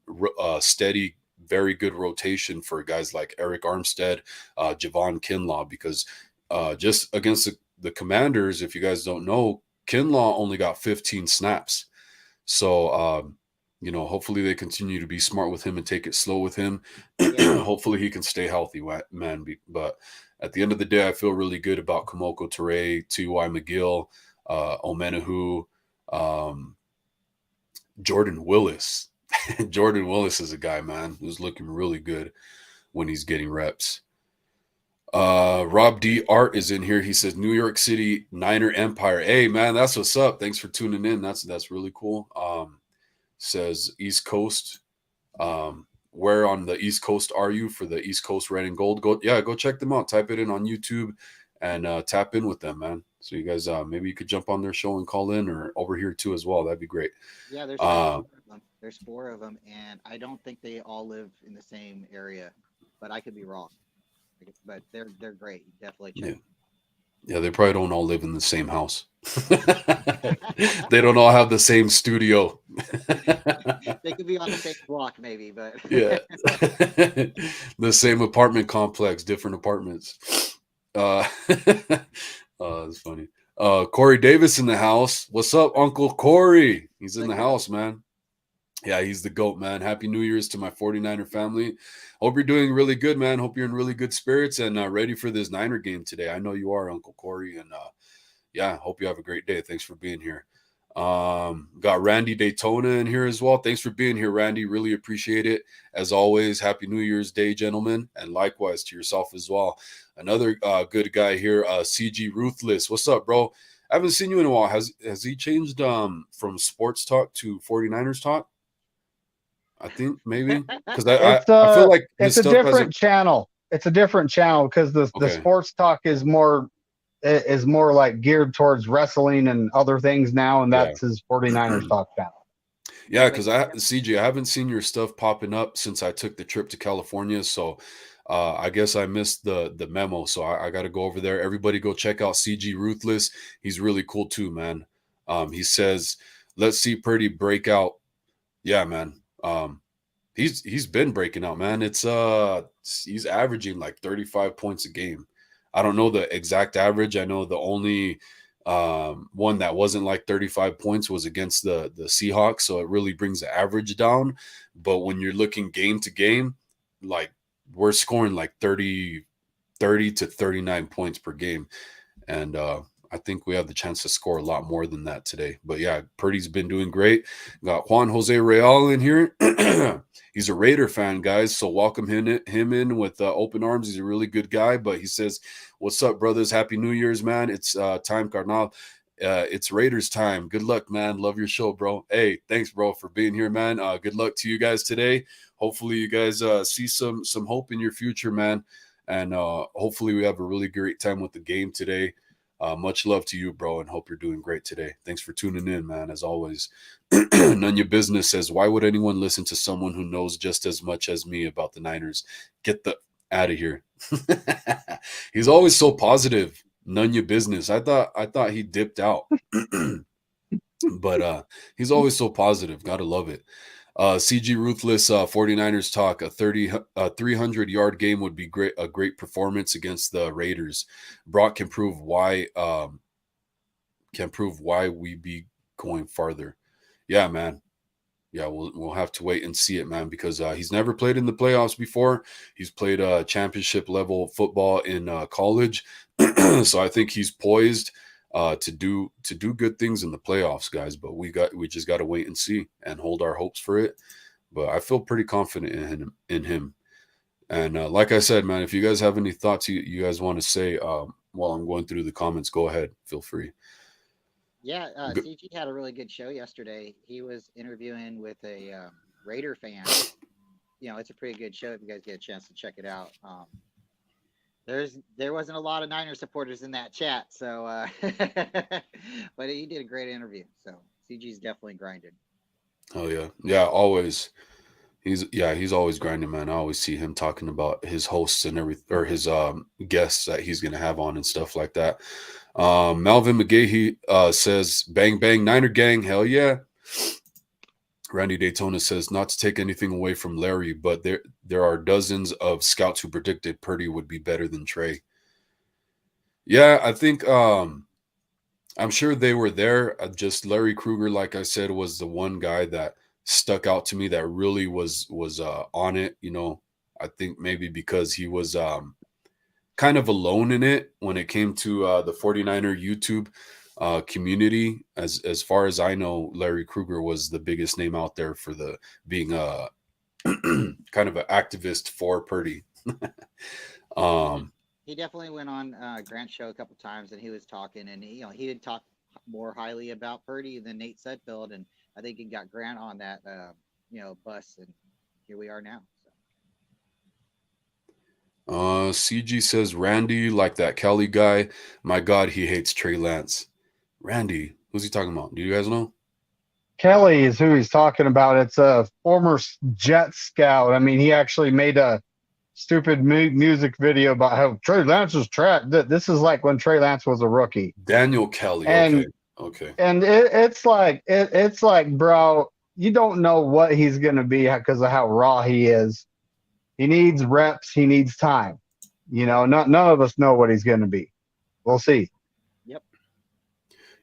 steady, very good rotation for guys like Eric Armstead, Javon Kinlaw, because just against the Commanders, if you guys don't know, Kinlaw only got 15 snaps. So, hopefully they continue to be smart with him and take it slow with him. Yeah. Hopefully he can stay healthy, man. But at the end of the day, I feel really good about Kamoko Ture, T.Y. McGill, Omenahu, Jordan Willis. Jordan Willis is a guy, man, who's looking really good when he's getting reps. Rob D. Art is in here. He says, New York City Niner Empire. Hey, man, that's what's up. Thanks for tuning in. That's really cool. Says East Coast. Where on the East Coast are you for the East Coast Red and Gold? Go check them out. Type it in on YouTube and tap in with them, man. So you guys, maybe you could jump on their show and call in, or over here too as well. That'd be great. Yeah, there's 4 of them. There's 4 of them, and I don't think they all live in the same area, but I could be wrong. But they're great. Definitely check. Yeah, they probably don't all live in the same house. They don't all have the same studio. They could be on the same block, maybe, but Yeah, the same apartment complex, different apartments. Oh, that's funny. Corey Davis in the house. What's up, Uncle Corey? He's in the house, man. Yeah, he's the GOAT, man. Happy New Year's to my 49er family. Hope you're doing really good, man. Hope you're in really good spirits and ready for this Niner game today. I know you are, Uncle Corey. And yeah, hope you have a great day. Thanks for being here. Got Randy Daytona in here as well. Thanks for being here, Randy. Really appreciate it. As always, Happy New Year's Day, gentlemen. And likewise to yourself as well. Another good guy here, CG Ruthless. What's up, bro? I haven't seen you in a while. Has he changed from sports talk to 49ers talk? I think maybe because I feel like it's a different channel. It's a different channel because the sports talk is more like geared towards wrestling and other things now, and that's his 49ers talk channel. Yeah, because CJ, I haven't seen your stuff popping up since I took the trip to California, so I guess I missed the memo. So I got to go over there. Everybody, go check out CG Ruthless. He's really cool too, man. He says, "Let's see Purdy break out." Yeah, man. He's been breaking out, man. It's he's averaging like 35 points a game. I don't know the exact average. I know the only one that wasn't like 35 points was against the Seahawks, so it really brings the average down. But when you're looking game to game, like we're scoring like 30 to 39 points per game, and I think we have the chance to score a lot more than that today. But yeah, Purdy's been doing great. Got Juan Jose Real in here. He's a Raider fan, guys, so welcome him in with open arms. He's a really good guy. But he says, "What's up, brothers? Happy New Year's, man! It's time, Carnal. It's Raiders time. Good luck, man. Love your show, bro. Hey, thanks, bro, for being here, man. Good luck to you guys today. Hopefully, you guys see some hope in your future, man. And hopefully, we have a really great time with the game today." Much love to you, bro, and hope you're doing great today. Thanks for tuning in, man, as always. None Your Business says, why would anyone listen to someone who knows just as much as me about the Niners? Get the out of here. He's always so positive. None Your Business. I thought he dipped out. But he's always so positive. Gotta love it. CG Ruthless 49ers talk. A 300-yard game would be great. A great performance against the Raiders. Brock can prove why we be going farther. Yeah, man. yeah, we'll have to wait and see it, man, because he's never played in the playoffs before. He's played championship level football in college, so I think he's poised to do good things in the playoffs, guys. But we just got to wait and see and hold our hopes for it. But I feel pretty confident in him. And like I said, man, if you guys have any thoughts you guys want to say while I'm going through the comments, go ahead. Feel free. Yeah, Go- CG had a really good show yesterday. He was interviewing with a Raider fan. It's a pretty good show if you guys get a chance to check it out. There wasn't a lot of Niner supporters in that chat, so but he did a great interview. So CG's definitely grinding. Oh yeah, yeah, always. He's always grinding, man. I always see him talking about his hosts and everything, or his guests that he's gonna have on and stuff like that. Malvin McGahee says, "Bang bang Niner gang, hell yeah." Randy Daytona says, "Not to take anything away from Larry, but there are dozens of scouts who predicted Purdy would be better than Trey." Yeah, I think I'm sure they were there. Just Larry Kruger, like I said, was the one guy that stuck out to me that really was on it. I think maybe because he was kind of alone in it when it came to the 49er YouTube community. As far as I know, Larry Kruger was the biggest name out there for the being a kind of an activist for Purdy. Mhm. um, He definitely went on Grant's show a couple times, and he was talking, and he would talk more highly about Purdy than Nate Sudfeld, and I think he got Grant on that bus, and here we are now. So. CG says Randy, like that Kelly guy. My God, he hates Trey Lance. Randy, who's he talking about? Do you guys know? Kelly is who he's talking about. It's a former Jet scout. I mean, he actually made a stupid music video about how Trey Lance was trapped. This is like when Trey Lance was a rookie, Daniel Kelly. Okay. and Okay. it's like, bro, you don't know what he's gonna be because of how raw he is. He needs reps. He needs time. None of us know what he's gonna be. We'll see. Yep.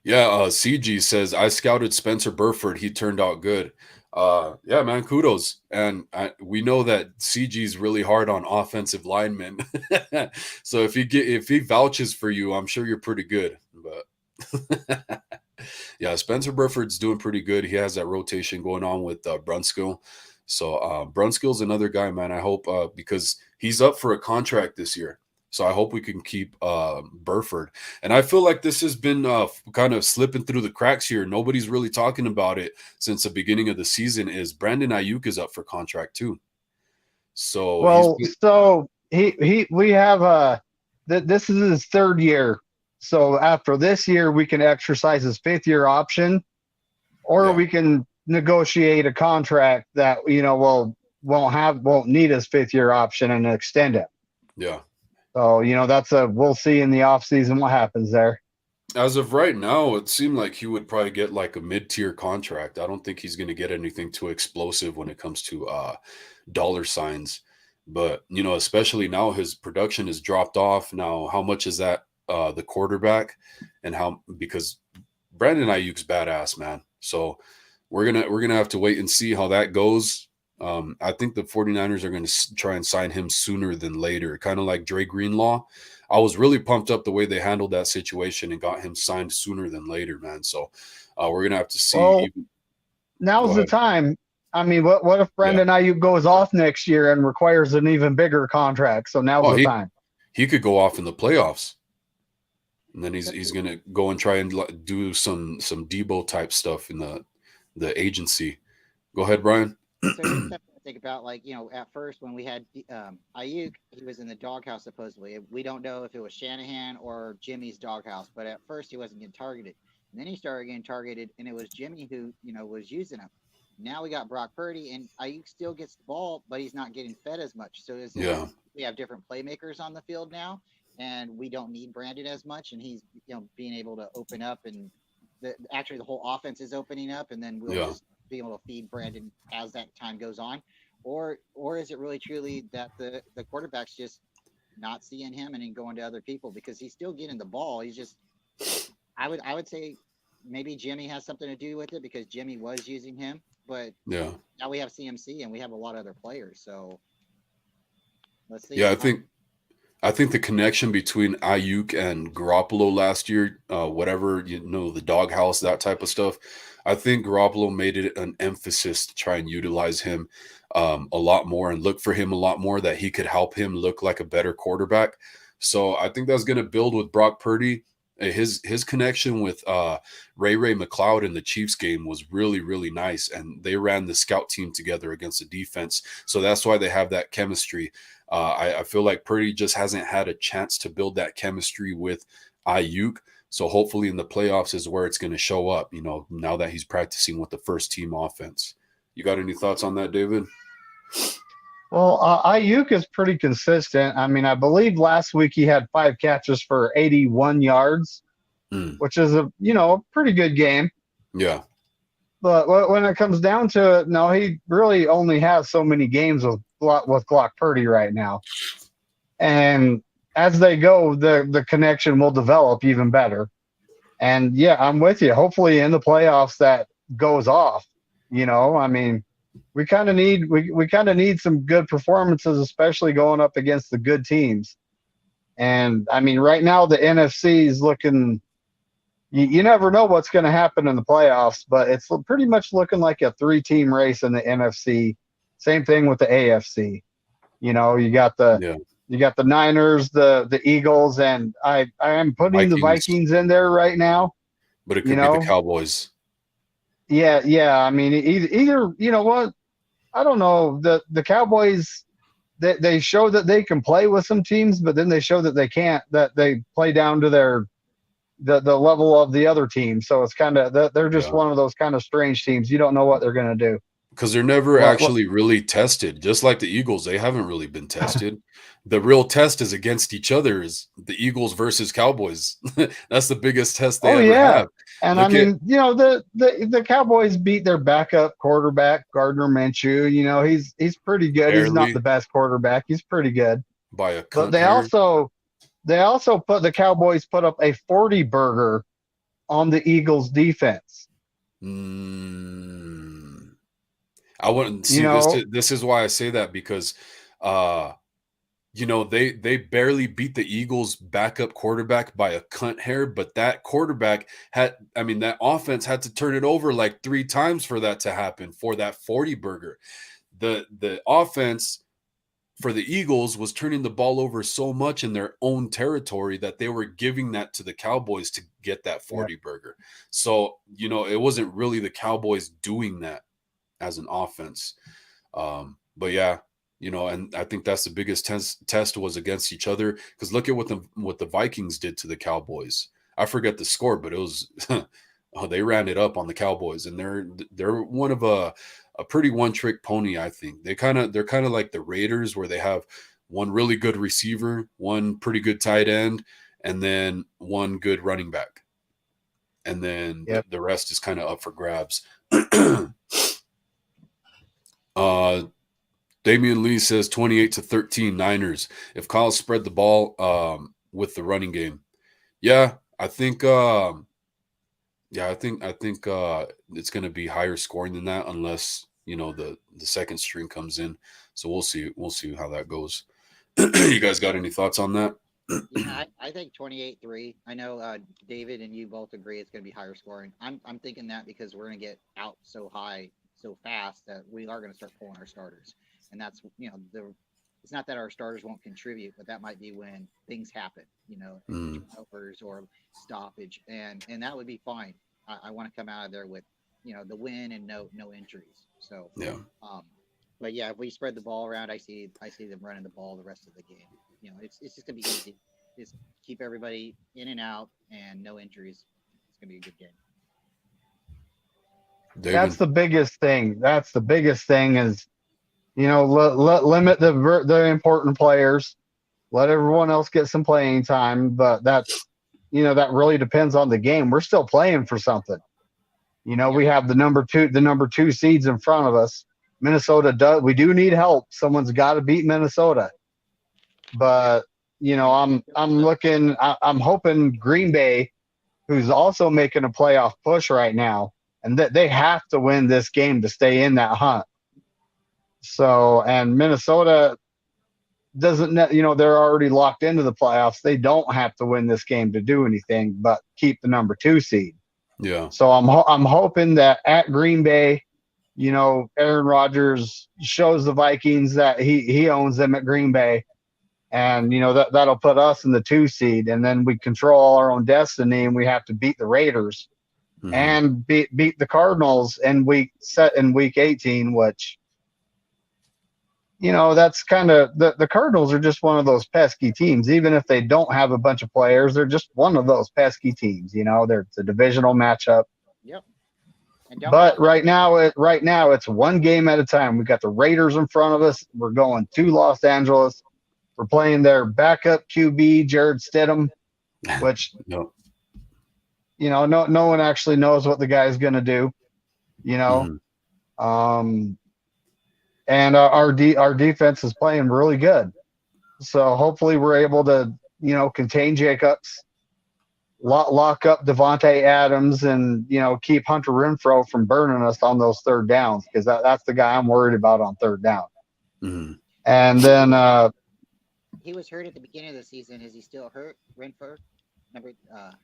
Yeah, CG says I scouted Spencer Burford. He turned out good. Yeah, man, kudos. And we know that CG's really hard on offensive linemen. So if he vouches for you, I'm sure you're pretty good. But yeah, Spencer Burford's doing pretty good. He has that rotation going on with Brunskill. So Brunskill's another guy, man. I hope because he's up for a contract this year. So I hope we can keep Burford. And I feel like this has been kind of slipping through the cracks here. Nobody's really talking about it since the beginning of the season. Is Brandon Ayuk is up for contract too? So Well, so he we have this is his third year. So after this year, we can exercise his fifth year option, or yeah, we can negotiate a contract that won't need his fifth year option and extend it. yeah. So we'll see in the off season what happens there. As of right now, it seemed like he would probably get like a mid-tier contract. I don't think he's going to get anything too explosive when it comes to dollar signs. But especially now his production has dropped off. Now, how much is that the quarterback, and how because Brandon Ayuk's badass, man. So we're gonna have to wait and see how that goes. I think the 49ers are going to try and sign him sooner than later, kind of like Dre Greenlaw. I was really pumped up the way they handled that situation and got him signed sooner than later, man. So we're going to have to see. Well, now's Go the ahead. time. I mean, what if Yeah. Brandon Ayuk goes off next year and requires an even bigger contract? So now's Oh, the time. he could go off in the playoffs, and then he's going to go and try and do some Debo type stuff in the agency. Go ahead, Brian. So here's something to think about. Like, at first when we had Ayuk, he was in the doghouse supposedly. We don't know if it was Shanahan or Jimmy's doghouse, but at first he wasn't getting targeted. And then he started getting targeted, and it was Jimmy who, was using him. Now we got Brock Purdy, and Ayuk still gets the ball, but he's not getting fed as much. So is it Yeah. we have different playmakers on the field now, and we don't need Brandon as much, and he's being able to open up, and actually the whole offense is opening up, and then we'll Yeah. just be able to feed Brandon as that time goes on, or is it really truly that the quarterback's just not seeing him and then going to other people because he's still getting the ball? He's just I would say maybe Jimmy has something to do with it because Jimmy was using him, but Yeah. now we have CMC and we have a lot of other players. So let's Yeah, see. I think the connection between Ayuk and Garoppolo last year, whatever, the doghouse, that type of stuff, I think Garoppolo made it an emphasis to try and utilize him a lot more and look for him a lot more, that he could help him look like a better quarterback. So I think that's going to build with Brock Purdy. His connection with Ray McLeod in the Chiefs game was really, really nice, and they ran the scout team together against the defense. So that's why they have that chemistry. I feel like Purdy just hasn't had a chance to build that chemistry with Ayuk. So hopefully in the playoffs is where it's going to show up, now that he's practicing with the first team offense. You got any thoughts on that, David? Well, Ayuk is pretty consistent. I mean, I believe last week he had 5 catches for 81 yards, which is a pretty good game. Yeah. But when it comes down to it, no, he really only has so many games with Glock Purdy right now. And as they go, the connection will develop even better. And yeah, I'm with you. Hopefully in the playoffs that goes off. I mean, we kind of need some good performances, especially going up against the good teams. And I mean, right now the NFC is looking. You never know what's going to happen in the playoffs, but it's pretty much looking like a 3-team race in the NFC. Same thing with the AFC. You got the Niners, the Eagles, and I am putting the Vikings in there right now. But it could be the Cowboys. Yeah. I mean, either you know what? I don't know. The Cowboys, they show that they can play with some teams, but then they show that they can't. That they play down to the level of the other team. So it's kind of they're just one of those kind of strange teams. You don't know what they're going to do. Because they're never actually really tested. Just like the Eagles, they haven't really been tested. The real test is against each other, is the Eagles versus Cowboys. That's the biggest test they ever have. And the Cowboys beat their backup quarterback, Gardner Minshew. He's pretty good. He's not the best quarterback. He's pretty good. By a but they also put the Cowboys put up a 40 burger on the Eagles defense. I wouldn't see this is why I say that, because they barely beat the Eagles backup quarterback by a cunt hair, but that quarterback that offense had to turn it over like 3 times for that to happen, for that 40 burger. The offense for the Eagles was turning the ball over so much in their own territory that they were giving that to the Cowboys to get that 40 burger. So, it wasn't really the Cowboys doing that as an offense. But yeah, and I think that's the biggest test was against each other, because look at what the Vikings did to the Cowboys. I forget the score, but it was they ran it up on the Cowboys, and they're one of a pretty one-trick pony. I think they're kind of like the Raiders, where they have one really good receiver, one pretty good tight end, and then one good running back, and then the rest is kind of up for grabs. Damian Lee says 28-13 Niners. If Kyle spread the ball with the running game. Yeah, I think it's going to be higher scoring than that, unless the second string comes in. So we'll see how that goes. You guys got any thoughts on that? Yeah, I think 28-3. I know David and you both agree it's going to be higher scoring. I'm thinking that because we're going to get out so high so fast that we are going to start pulling our starters. And that's, it's not that our starters won't contribute, but that might be when things happen, turnovers or stoppage, and that would be fine. I want to come out of there with, the win and no injuries. So yeah. But yeah, if we spread the ball around, I see them running the ball the rest of the game. It's just gonna be easy. Just keep everybody in and out and no injuries. It's gonna be a good game. David? That's the biggest thing. Is limit the important players, let everyone else get some playing time, but that's that really depends on the game. We're still playing for something. We have the number two seeds in front of us. Minnesota we do need help. Someone's got to beat Minnesota. But I'm hoping Green Bay, who's also making a playoff push right now, and that they have to win this game to stay in that hunt. So, and Minnesota doesn't, they're already locked into the playoffs. They don't have to win this game to do anything but keep the number 2 seed. Yeah. So I'm hoping that at Green Bay, Aaron Rodgers shows the Vikings that he owns them at Green Bay, and that'll put us in the 2 seed, and then we control our own destiny, and we have to beat the Raiders and beat the Cardinals in week 18, which that's kind of the Cardinals are just one of those pesky teams. Even if they don't have a bunch of players, they're just one of those pesky teams. It's a divisional matchup. Yep. But right now it's one game at a time. We got the Raiders in front of us. We're going to Los Angeles. We're playing their backup QB, Jared Stidham, which no one actually knows what the guy's going to do. And our defense is playing really good. So hopefully we're able to, contain Jacobs, lock up Devontae Adams, and, keep Hunter Renfrow from burning us on those third downs, because that's the guy I'm worried about on third down. And then he was hurt at the beginning of the season. Is he still hurt, Renfrow?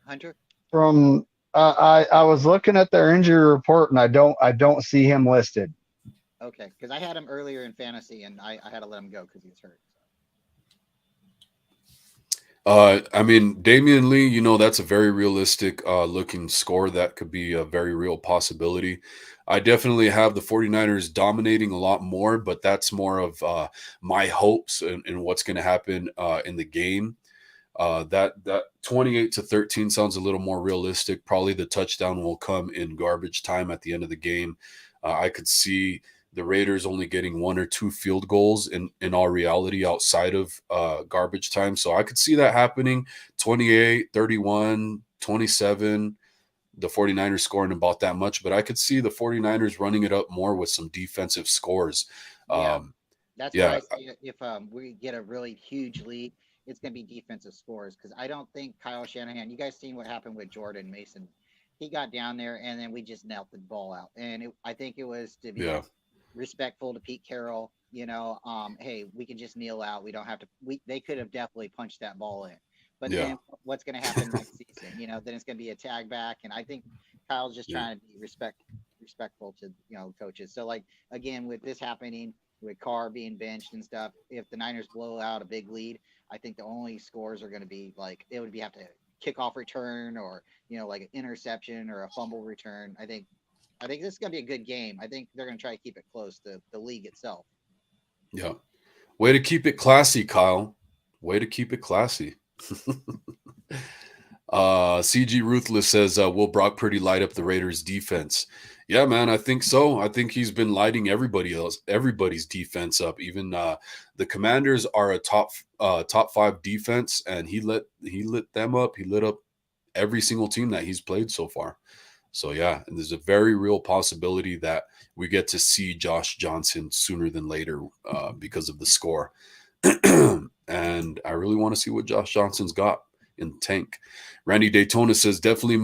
Hunter? From I was looking at their injury report, and I don't see him listed. Okay, because I had him earlier in fantasy, and I had to let him go because he was hurt. I mean, Damian Lee, that's a very realistic looking score. That could be a very real possibility. I definitely have the 49ers dominating a lot more, but that's more of my hopes and what's going to happen in the game. That 28-13 sounds a little more realistic. Probably the touchdown will come in garbage time at the end of the game. I could see the Raiders only getting 1 or 2 field goals in all reality outside of garbage time. So I could see that happening. 28, 31, 27, the 49ers scoring about that much. But I could see the 49ers running it up more with some defensive scores. That's why I say if we get a really huge lead, it's going to be defensive scores, because I don't think Kyle Shanahan – you guys seen what happened with Jordan Mason. He got down there, and then we just knelt the ball out. And I think it was to be respectful to Pete Carroll, hey, we can just kneel out. We don't have to. They could have definitely punched that ball in. But then what's going to happen next season? Then it's going to be a tag back. And I think Kyle's just trying to be respectful to, coaches. So, like, again, with this happening, with Carr being benched and stuff, if the Niners blow out a big lead, I think the only scores are going to be like, it would have to kickoff return, or, like an interception or a fumble return. I think this is going to be a good game. I think they're going to try to keep it close to the league itself. Yeah. Way to keep it classy, Kyle. Way to keep it classy. CG Ruthless says, will Brock Purdy light up the Raiders defense? Yeah, man, I think so. I think he's been lighting everybody's defense up. Even the Commanders are a top 5 defense, and he lit them up. He lit up every single team that he's played so far. So yeah, and there's a very real possibility that we get to see Josh Johnson sooner than later because of the score. And I really want to see what Josh Johnson's got in the tank. Randy Daytona says definitely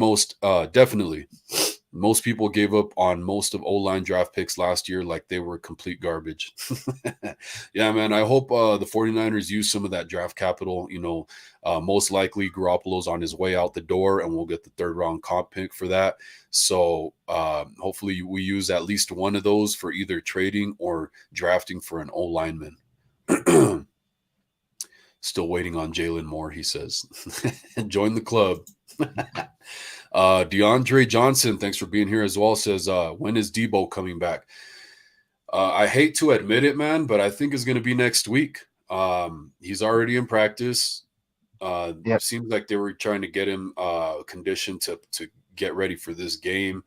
most people gave up on most of O-line draft picks last year like they were complete garbage. Yeah, man, I hope the 49ers use some of that draft capital. Most likely Garoppolo's on his way out the door, and we'll get the 3rd round comp pick for that. So hopefully we use at least one of those for either trading or drafting for an O-lineman. Still waiting on Jalen Moore, he says. Join the club. DeAndre Johnson, thanks for being here as well, says, when is Debo coming back? I hate to admit it, man, but I think it's going to be next week. He's already in practice. Seems like they were trying to get him conditioned to get ready for this game.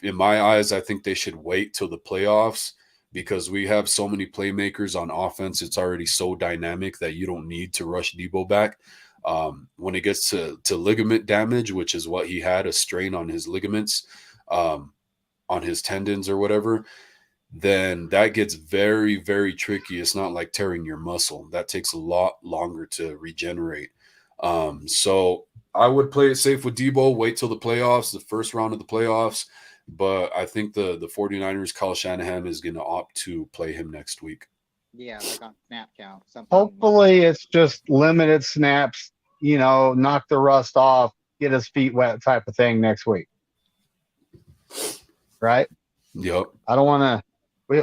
In my eyes, I think they should wait till the playoffs, because we have so many playmakers on offense. It's already so dynamic that you don't need to rush Debo back. When it gets to ligament damage, which is what he had, a strain on his ligaments, on his tendons or whatever, then that gets very, very tricky. It's not like tearing your muscle. That takes a lot longer to regenerate. So I would play it safe with Debo, wait till the playoffs, the first round of the playoffs. But I think the 49ers, Kyle Shanahan is going to opt to play him next week. Yeah, like on snap count, something. Hopefully, it's just limited snaps. Knock the rust off, get his feet wet, type of thing next week. Right? Yep. I don't want to.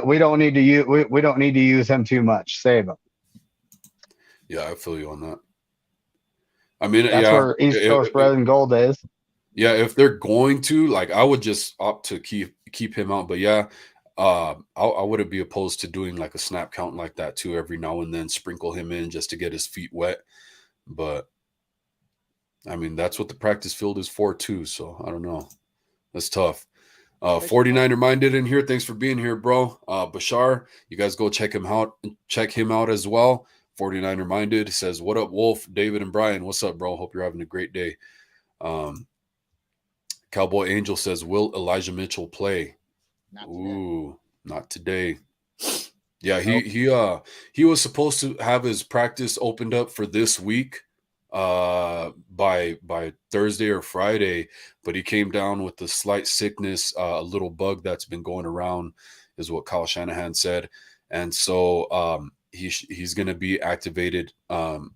We don't need to use. We don't need to use him too much. Save him. Yeah, I feel you on that. I mean, That's where East Coast red and gold is. Yeah, if they're going to, like, I would just opt to keep him out. But yeah, I wouldn't be opposed to doing like a snap count like that too every now and then, sprinkle him in just to get his feet wet. But I mean, that's what the practice field is for too. So I don't know. That's tough. 49er minded in here. Thanks for being here, bro. Bashar, you guys go check him out. Check him out as well. 49er minded says, "What up, Wolf? David and Brian, what's up, bro? Hope you're having a great day." Cowboy Angel says, "Will Elijah Mitchell play?" Not today. Yeah, he was supposed to have his practice opened up for this week, by Thursday or Friday, but he came down with a slight sickness, a little bug that's been going around, is what Kyle Shanahan said, and so he's going to be activated. And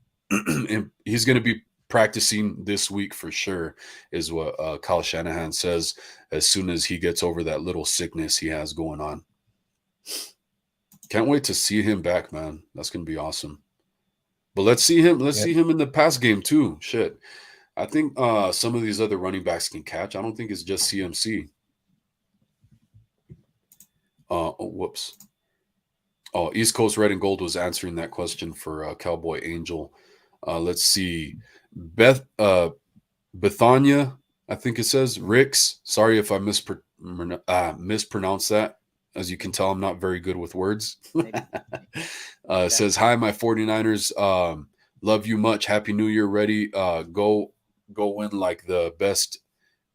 he's going to be practicing this week for sure, is what Kyle Shanahan says, as soon as he gets over that little sickness he has going on. Can't wait to see him back, man. That's going to be awesome. But let's see him in the pass game too. Shit. I think some of these other running backs can catch. I don't think it's just CMC. Whoops. Oh, East Coast Red and Gold was answering that question for Cowboy Angel. Let's see. Bethania, I think it says. Ricks. Sorry if I mispronounced that. As you can tell, I'm not very good with words. Says, "Hi, my 49ers. Love you much. Happy New Year. Ready. Go win like the best.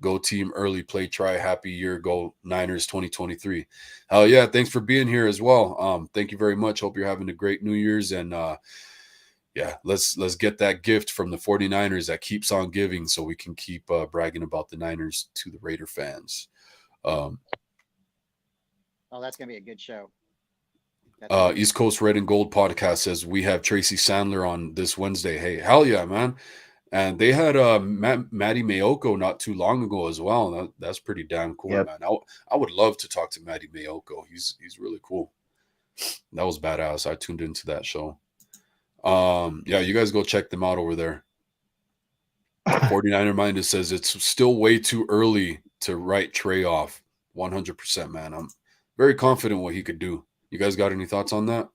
Go team early. Play try. Happy year. Go Niners 2023. Hell yeah. Thanks for being here as well. Thank you very much. Hope you're having a great New Year's. And yeah, let's get that gift from the 49ers that keeps on giving, so we can keep bragging about the Niners to the Raider fans." That's going to be a good show. East Coast Red and Gold podcast says, "We have Tracy Sandler on this Wednesday." Hey, hell yeah, man. And they had Matty Mayoko not too long ago as well. That's pretty damn cool, Yep. man. I would love to talk to Matty Mayoko. He's really cool. That was badass. I tuned into that show. Yeah, you guys go check them out over there. 49er Minded says, "It's still way too early to write Trey off." 100%, man. I'm very confident what he could do. You guys got any thoughts on that?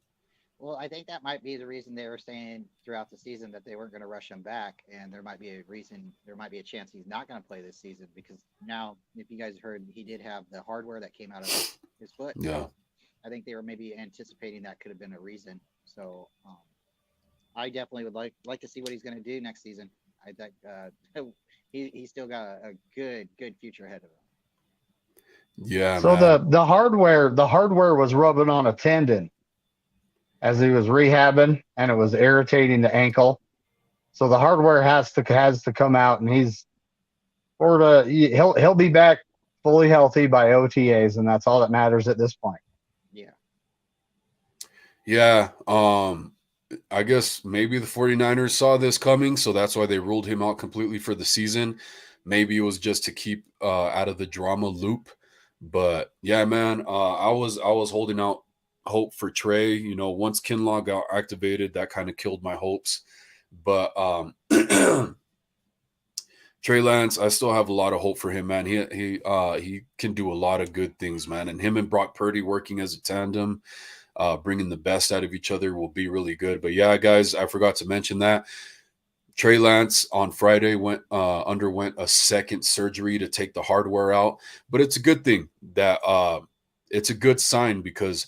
Well, I think that might be the reason they were saying throughout the season that they weren't going to rush him back, and there might be a chance he's not going to play this season, because now, if you guys heard, he did have the hardware that came out of his foot. Yeah. So I think they were maybe anticipating that could have been a reason. So I definitely would like to see what he's going to do next season. I think he's still got a good future ahead of him. Yeah. So man, the hardware was rubbing on a tendon as he was rehabbing, and it was irritating the ankle. So the hardware has to come out, and he'll be back fully healthy by OTAs, and that's all that matters at this point. Yeah. Yeah. I guess maybe the 49ers saw this coming, so that's why they ruled him out completely for the season. Maybe it was just to keep out of the drama loop. But yeah, man, I was holding out hope for Trey. You know, once Kinlaw got activated, that kind of killed my hopes. But Trey Lance, I still have a lot of hope for him, man. He can do a lot of good things, man. And him and Brock Purdy working as a tandem, bringing the best out of each other, will be really good. But yeah, guys, I forgot to mention that Trey Lance on Friday underwent a second surgery to take the hardware out. But it's a good thing that it's a good sign, because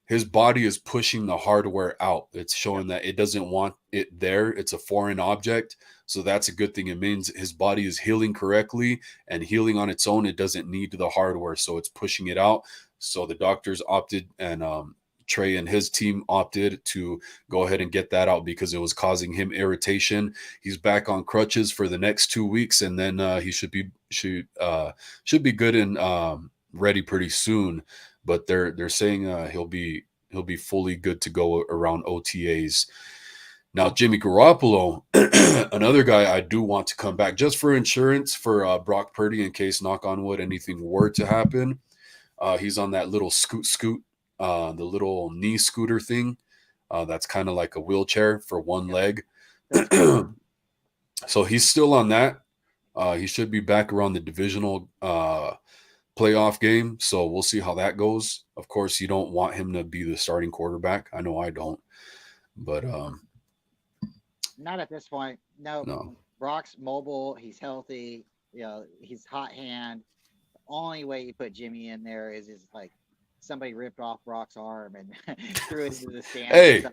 his body is pushing the hardware out. It's showing that it doesn't want it there. It's a foreign object. So that's a good thing. It means his body is healing correctly and healing on its own. It doesn't need the hardware, so it's pushing it out. So the doctors opted and Trey and his team opted to go ahead and get that out because it was causing him irritation. He's back on crutches for the next 2 weeks, and then he should be good and ready pretty soon. But they're saying he'll be fully good to go around OTAs. Now, Jimmy Garoppolo, another guy I do want to come back just for insurance for Brock Purdy in case, knock on wood, anything were to happen. He's on that little scoot, the little knee scooter thing. That's kind of like a wheelchair for one leg. So he's still on that. He should be back around the divisional playoff game. So we'll see how that goes. Of course, you don't want him to be the starting quarterback. I know I don't. But not at this point. No. Brock's mobile. He's healthy. He's hot hand. The only way you put Jimmy in there is like somebody ripped off Brock's arm and threw it into the stand. Hey,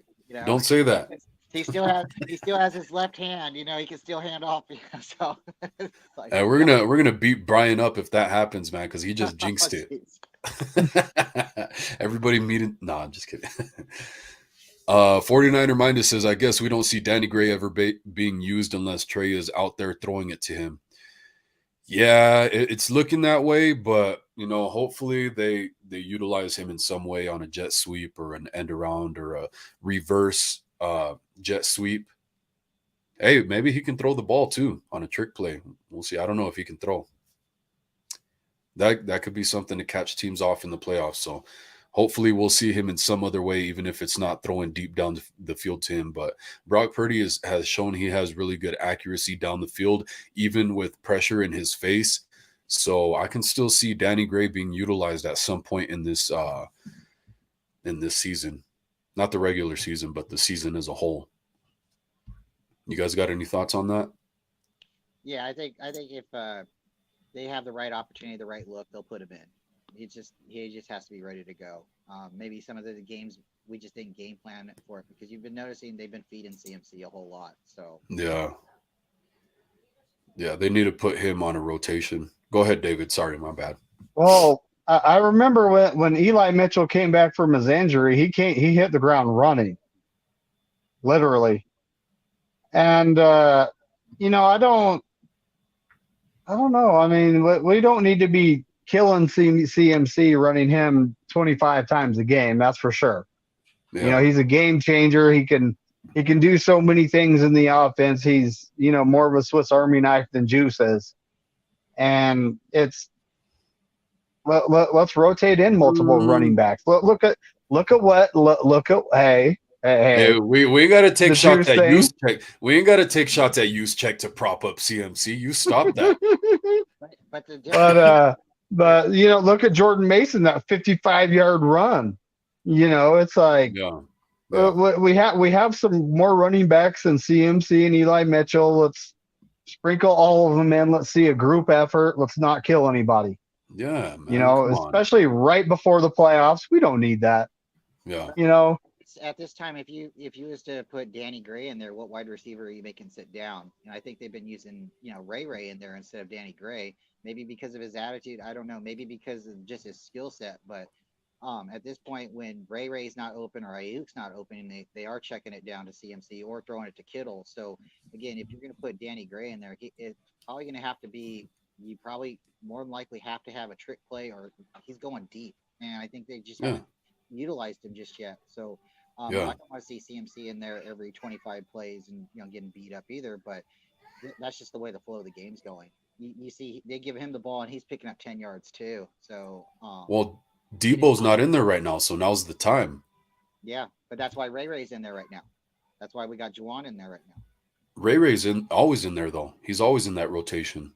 don't say that. He still has his left hand. He can still hand off. So like, we're gonna beat Bryant up if that happens, man, because he just jinxed it. Everybody meeting. No, I'm just kidding. 49er Minded says, I guess we don't see Danny Gray ever being used unless Trey is out there throwing it to him. Yeah, it's looking that way, but hopefully they utilize him in some way on a jet sweep or an end around or a reverse jet sweep. Hey, maybe he can throw the ball too on a trick play. We'll see. I don't know if he can throw. That could be something to catch teams off in the playoffs. So hopefully we'll see him in some other way, even if it's not throwing deep down the field to him. But Brock Purdy has shown he has really good accuracy down the field, even with pressure in his face. So I can still see Danny Gray being utilized at some point in this season. Not the regular season, but the season as a whole. You guys got any thoughts on that? Yeah, I think if they have the right opportunity, the right look, they'll put him in. He just has to be ready to go. Maybe some of the games we just didn't game plan for it because you've been noticing they've been feeding CMC a whole lot. So yeah, they need to put him on a rotation. Go ahead, David. Sorry, my bad. Well, I remember when Eli Mitchell came back from his injury, he hit the ground running, literally. And I don't know. I mean, we don't need to be killing CMC running him 25 times a game. That's for sure. Yeah. He's a game changer. He can do so many things in the offense. He's, more of a Swiss Army knife than Juice is. And let's rotate in multiple running backs. Look at hey, we ain't got to take shots at use check. We ain't got to take shots at use check to prop up CMC. You stop that. But look at Jordan Mason, that 55-yard run. It's like we have some more running backs than CMC and Eli Mitchell. Let's sprinkle all of them in. Let's see a group effort. Let's not kill anybody. Yeah, man, especially right before the playoffs. We don't need that. Yeah. At this time, if you was to put Danny Gray in there, what wide receiver are you making sit down? I think they've been using Ray in there instead of Danny Gray. Maybe because of his attitude, I don't know. Maybe because of just his skill set. But at this point, when Ray's not open or Ayuk's not open, they are checking it down to CMC or throwing it to Kittle. So again, if you're going to put Danny Gray in there, it's probably going to have to be. You probably more than likely have to have a trick play, or he's going deep. And I think they just haven't utilized him just yet. So. I don't want to see CMC in there every 25 plays and getting beat up either, but that's just the way the flow of the game's going. You see, they give him the ball and he's picking up 10 yards too. So, well, Debo's not in there right now, so now's the time. Yeah, but that's why Ray's in there right now. That's why we got Juwan in there right now. Ray's always in there though. He's always in that rotation.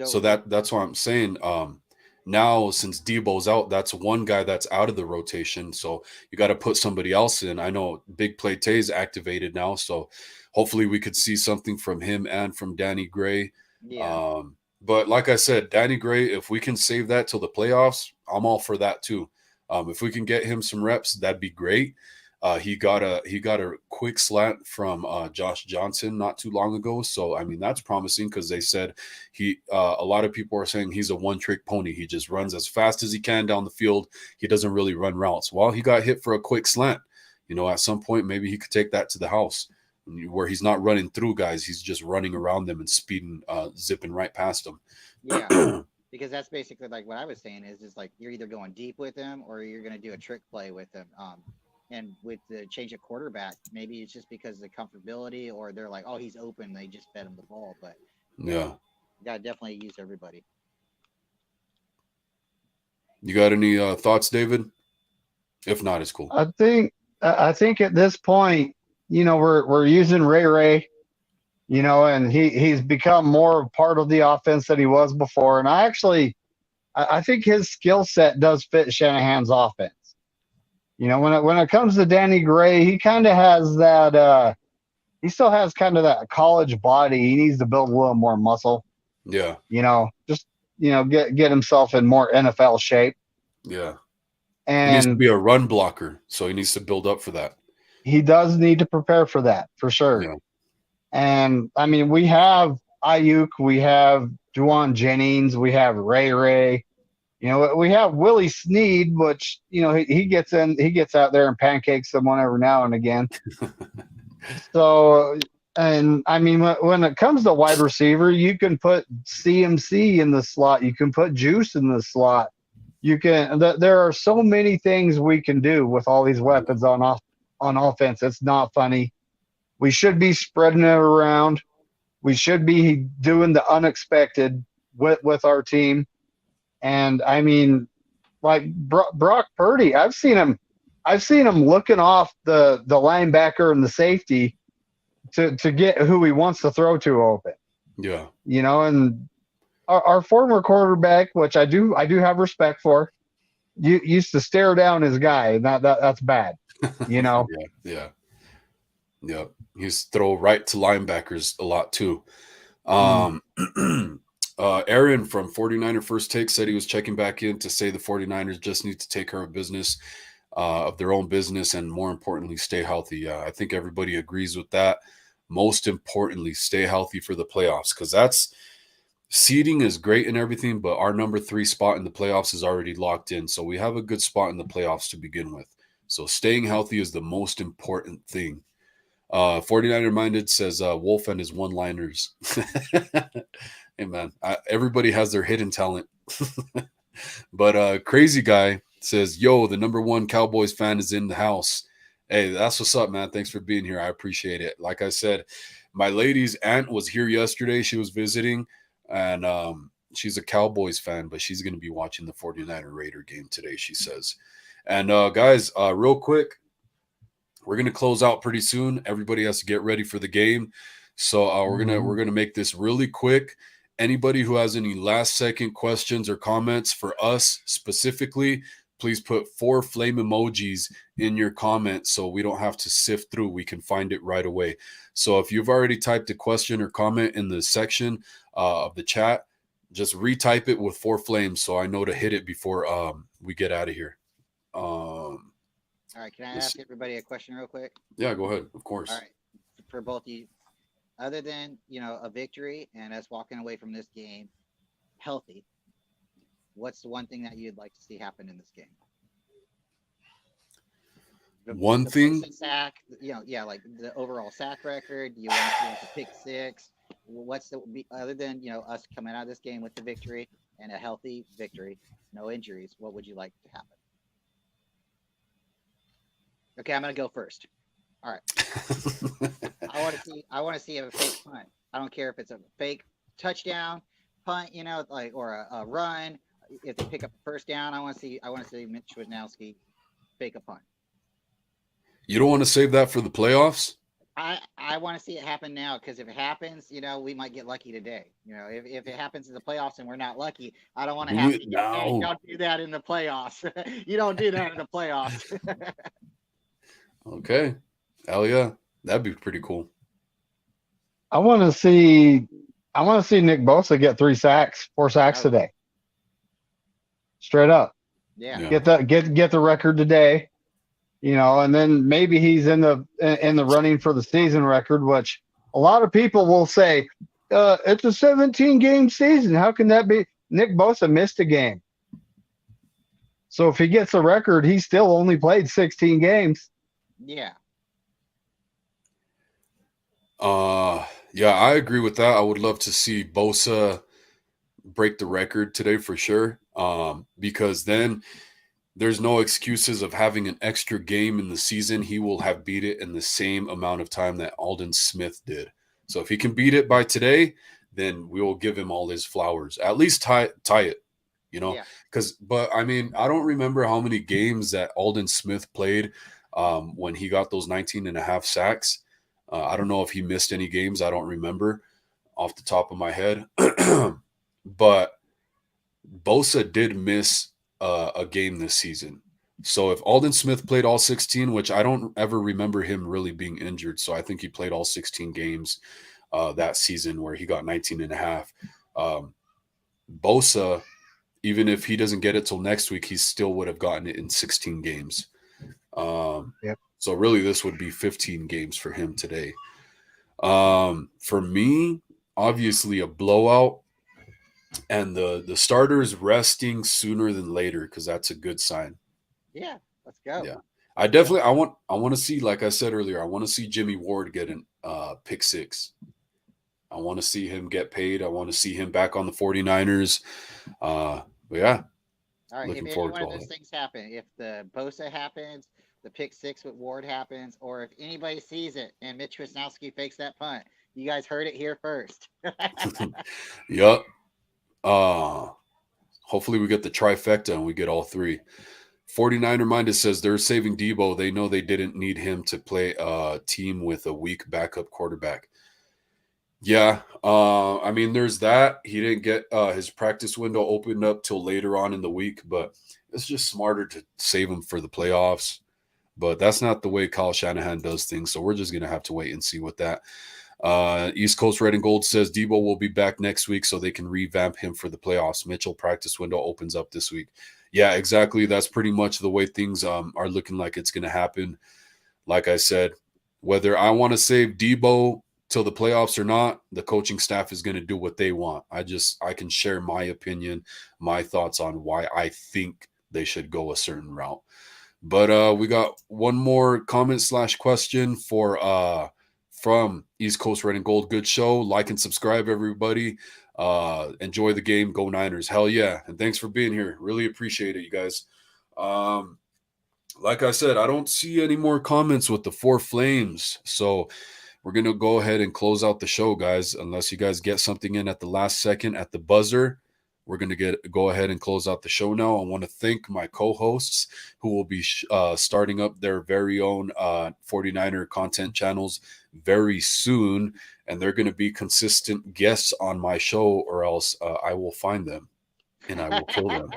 So that's why I'm saying. Now, since Debo's out, that's one guy that's out of the rotation. So you got to put somebody else in. I know Big Play Tay's activated now. So hopefully we could see something from him and from Danny Gray. Yeah. But like I said, Danny Gray, if we can save that till the playoffs, I'm all for that too. If we can get him some reps, that'd be great. He got a quick slant from Josh Johnson not too long ago. So I mean that's promising because they said a lot of people are saying he's a one-trick pony. He just runs as fast as he can down the field. He doesn't really run routes. Well, he got hit for a quick slant. At some point maybe he could take that to the house where he's not running through guys. He's just running around them and speeding, zipping right past them. Yeah. Because that's basically like what I was saying is like you're either going deep with him or you're going to do a trick play with him. And with the change of quarterback, maybe it's just because of the comfortability, or they're like, oh, he's open, they just fed him the ball. But yeah, you got to definitely use everybody. You got any thoughts, David? If not, it's cool. I think at this point, we're using Ray, and he's become more part of the offense than he was before. And I think his skill set does fit Shanahan's offense. When it comes to Danny Gray, he kind of has that. He still has kind of that college body. He needs to build a little more muscle. Yeah. Just get himself in more NFL shape. Yeah. And he needs to be a run blocker, so he needs to build up for that. He does need to prepare for that, for sure. Yeah. And I mean, we have Ayuk, we have Juwan Jennings, we have Ray. We have Willie Snead, which, he gets out there and pancakes someone every now and again. So, and I mean, when it comes to wide receiver, you can put CMC in the slot. You can put Juice in the slot. There are so many things we can do with all these weapons on offense. It's not funny. We should be spreading it around. We should be doing the unexpected with our team. And I mean, like Brock Purdy, I've seen him looking off the linebacker and the safety to get who he wants to throw to open. Yeah. And our former quarterback, which I do have respect for, used to stare down his guy, and that's bad. Yeah. He used to throw right to linebackers a lot too. Aaron from 49er First Take said he was checking back in to say the 49ers just need to take care of business, of their own business, and more importantly, stay healthy. I think everybody agrees with that. Most importantly, stay healthy for the playoffs, because seeding is great and everything, but our number 3 spot in the playoffs is already locked in. So we have a good spot in the playoffs to begin with. So staying healthy is the most important thing. 49er Minded says Wolf and his one-liners. Hey, man, everybody has their hidden talent. But Crazy Guy says, yo, the number 1 Cowboys fan is in the house. Hey, that's what's up, man. Thanks for being here. I appreciate it. Like I said, my lady's aunt was here yesterday. She was visiting, and she's a Cowboys fan, but she's going to be watching the 49er Raider game today, she says. And guys, real quick, we're going to close out pretty soon. Everybody has to get ready for the game. So we're gonna make this really quick. Anybody who has any last-second questions or comments for us specifically, please put 4 flame emojis in your comments so we don't have to sift through. We can find it right away. So if you've already typed a question or comment in the section of the chat, just retype it with 4 flames so I know to hit it before we get out of here. All right, can I ask everybody a question real quick? Yeah, go ahead. Of course. All right, for both of you. Other than, a victory and us walking away from this game healthy, what's the one thing that you'd like to see happen in this game? One thing? Sack, like the overall sack record. You want to see like a pick 6. What's other than, us coming out of this game with the victory and a healthy victory, no injuries, what would you like to happen? Okay, I'm going to go first. All right. I want to see a fake punt. I don't care if it's a fake touchdown, punt, or a run. If they pick up a first down, I want to see Mitch Wisnowski fake a punt. You don't want to save that for the playoffs? I want to see it happen now, because if it happens, we might get lucky today. If it happens in the playoffs and we're not lucky, I don't want to have to. No. You don't do that in the playoffs. You don't do that in the playoffs. Okay. Hell yeah. That'd be pretty cool. I want to see Nick Bosa get 4 sacks today. Straight up. Yeah. Get the record today. And then maybe he's in the running for the season record, which a lot of people will say it's a 17-game season. How can that be? Nick Bosa missed a game. So if he gets a record, he still only played 16 games. Yeah. Yeah, I agree with that. I would love to see Bosa break the record today for sure. Because then there's no excuses of having an extra game in the season. He will have beat it in the same amount of time that Aldon Smith did. So if he can beat it by today, then we will give him all his flowers. At least tie it, Yeah. But I mean, I don't remember how many games that Aldon Smith played when he got those 19 and a half sacks. I don't know if he missed any games. I don't remember off the top of my head. But Bosa did miss a game this season. So if Aldon Smith played all 16, which I don't ever remember him really being injured, so I think he played all 16 games that season where he got 19 and a half. Bosa, even if he doesn't get it till next week, he still would have gotten it in 16 games. Yep. So really, this would be 15 games for him today. For me, obviously a blowout, and the starters resting sooner than later because that's a good sign. Yeah. Let's go. Yeah, I want to see, like I said earlier, I want to see Jimmy Ward get an pick six. I want to see him get paid. I want to see him back on the 49ers. But yeah, All right. If looking any forward one to of all those that. things happen, if the Bosa happens, the pick six with Ward happens, or if anybody sees it and Mitch Wisnowski fakes that punt, you guys heard it here first. Yep. Uh, Hopefully we get the trifecta and we get all three. 49er Minded says they're saving Debo. They know they didn't need him to play a team with a weak backup quarterback. Yeah, I mean, there's that. He didn't get his practice window opened up till later on in the week, but it's just smarter to save him for the playoffs. But that's not the way Kyle Shanahan does things. So we're just going to have to wait and see what that. East Coast Red and Gold says Debo will be back next week so they can revamp him for the playoffs. Mitchell practice window opens up this week. Yeah, exactly. That's pretty much the way things are looking like it's going to happen. Like I said, whether I want to save Debo till the playoffs or not, the coaching staff is going to do what they want. I can share my opinion, my thoughts on why I think they should go a certain route. But we got one more comment / question for from East Coast Red and Gold. Good show. Like and subscribe, everybody. Enjoy the game. Go Niners. Hell yeah. And thanks for being here. Really appreciate it, you guys. Like I said, I don't see any more comments with the four flames. So we're going to go ahead and close out the show, guys. Unless you guys get something in at the last second at the buzzer, we're going to go ahead and close out the show now. I want to thank my co-hosts who will be starting up their very own 49er content channels very soon. And they're going to be consistent guests on my show, or else I will find them and I will kill them.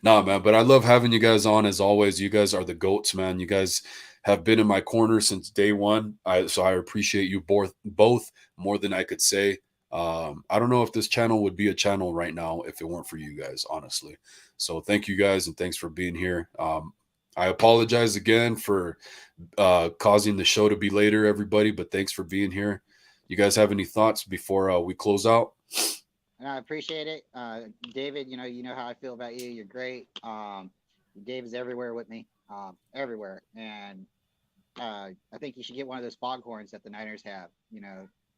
Nah, man, but I love having you guys on as always. You guys are the goats, man. You guys have been in my corner since day one. So I appreciate you both more than I could say. I don't know if this channel would be a channel right now if it weren't for you guys, honestly. So thank you guys and thanks for being here. I apologize again for causing the show to be later, everybody, but thanks for being here. You guys have any thoughts before we close out? And I appreciate it. David, you know how I feel about you. You're great. Dave is everywhere with me, everywhere. And I think you should get one of those foghorns that the Niners have,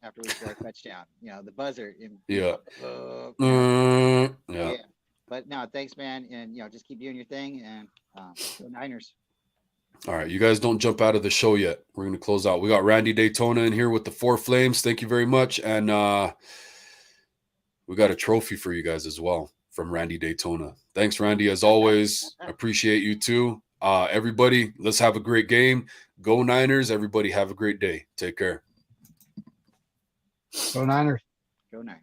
after we score a touchdown, the buzzer. Yeah. Yeah. But no, thanks, man. And, just keep doing your thing and go Niners. All right. You guys don't jump out of the show yet. We're going to close out. We got Randy Daytona in here with the four flames. Thank you very much. And we got a trophy for you guys as well from Randy Daytona. Thanks, Randy. As always, appreciate you too. Everybody, let's have a great game. Go Niners. Everybody have a great day. Take care. Go Niners. Go Niners.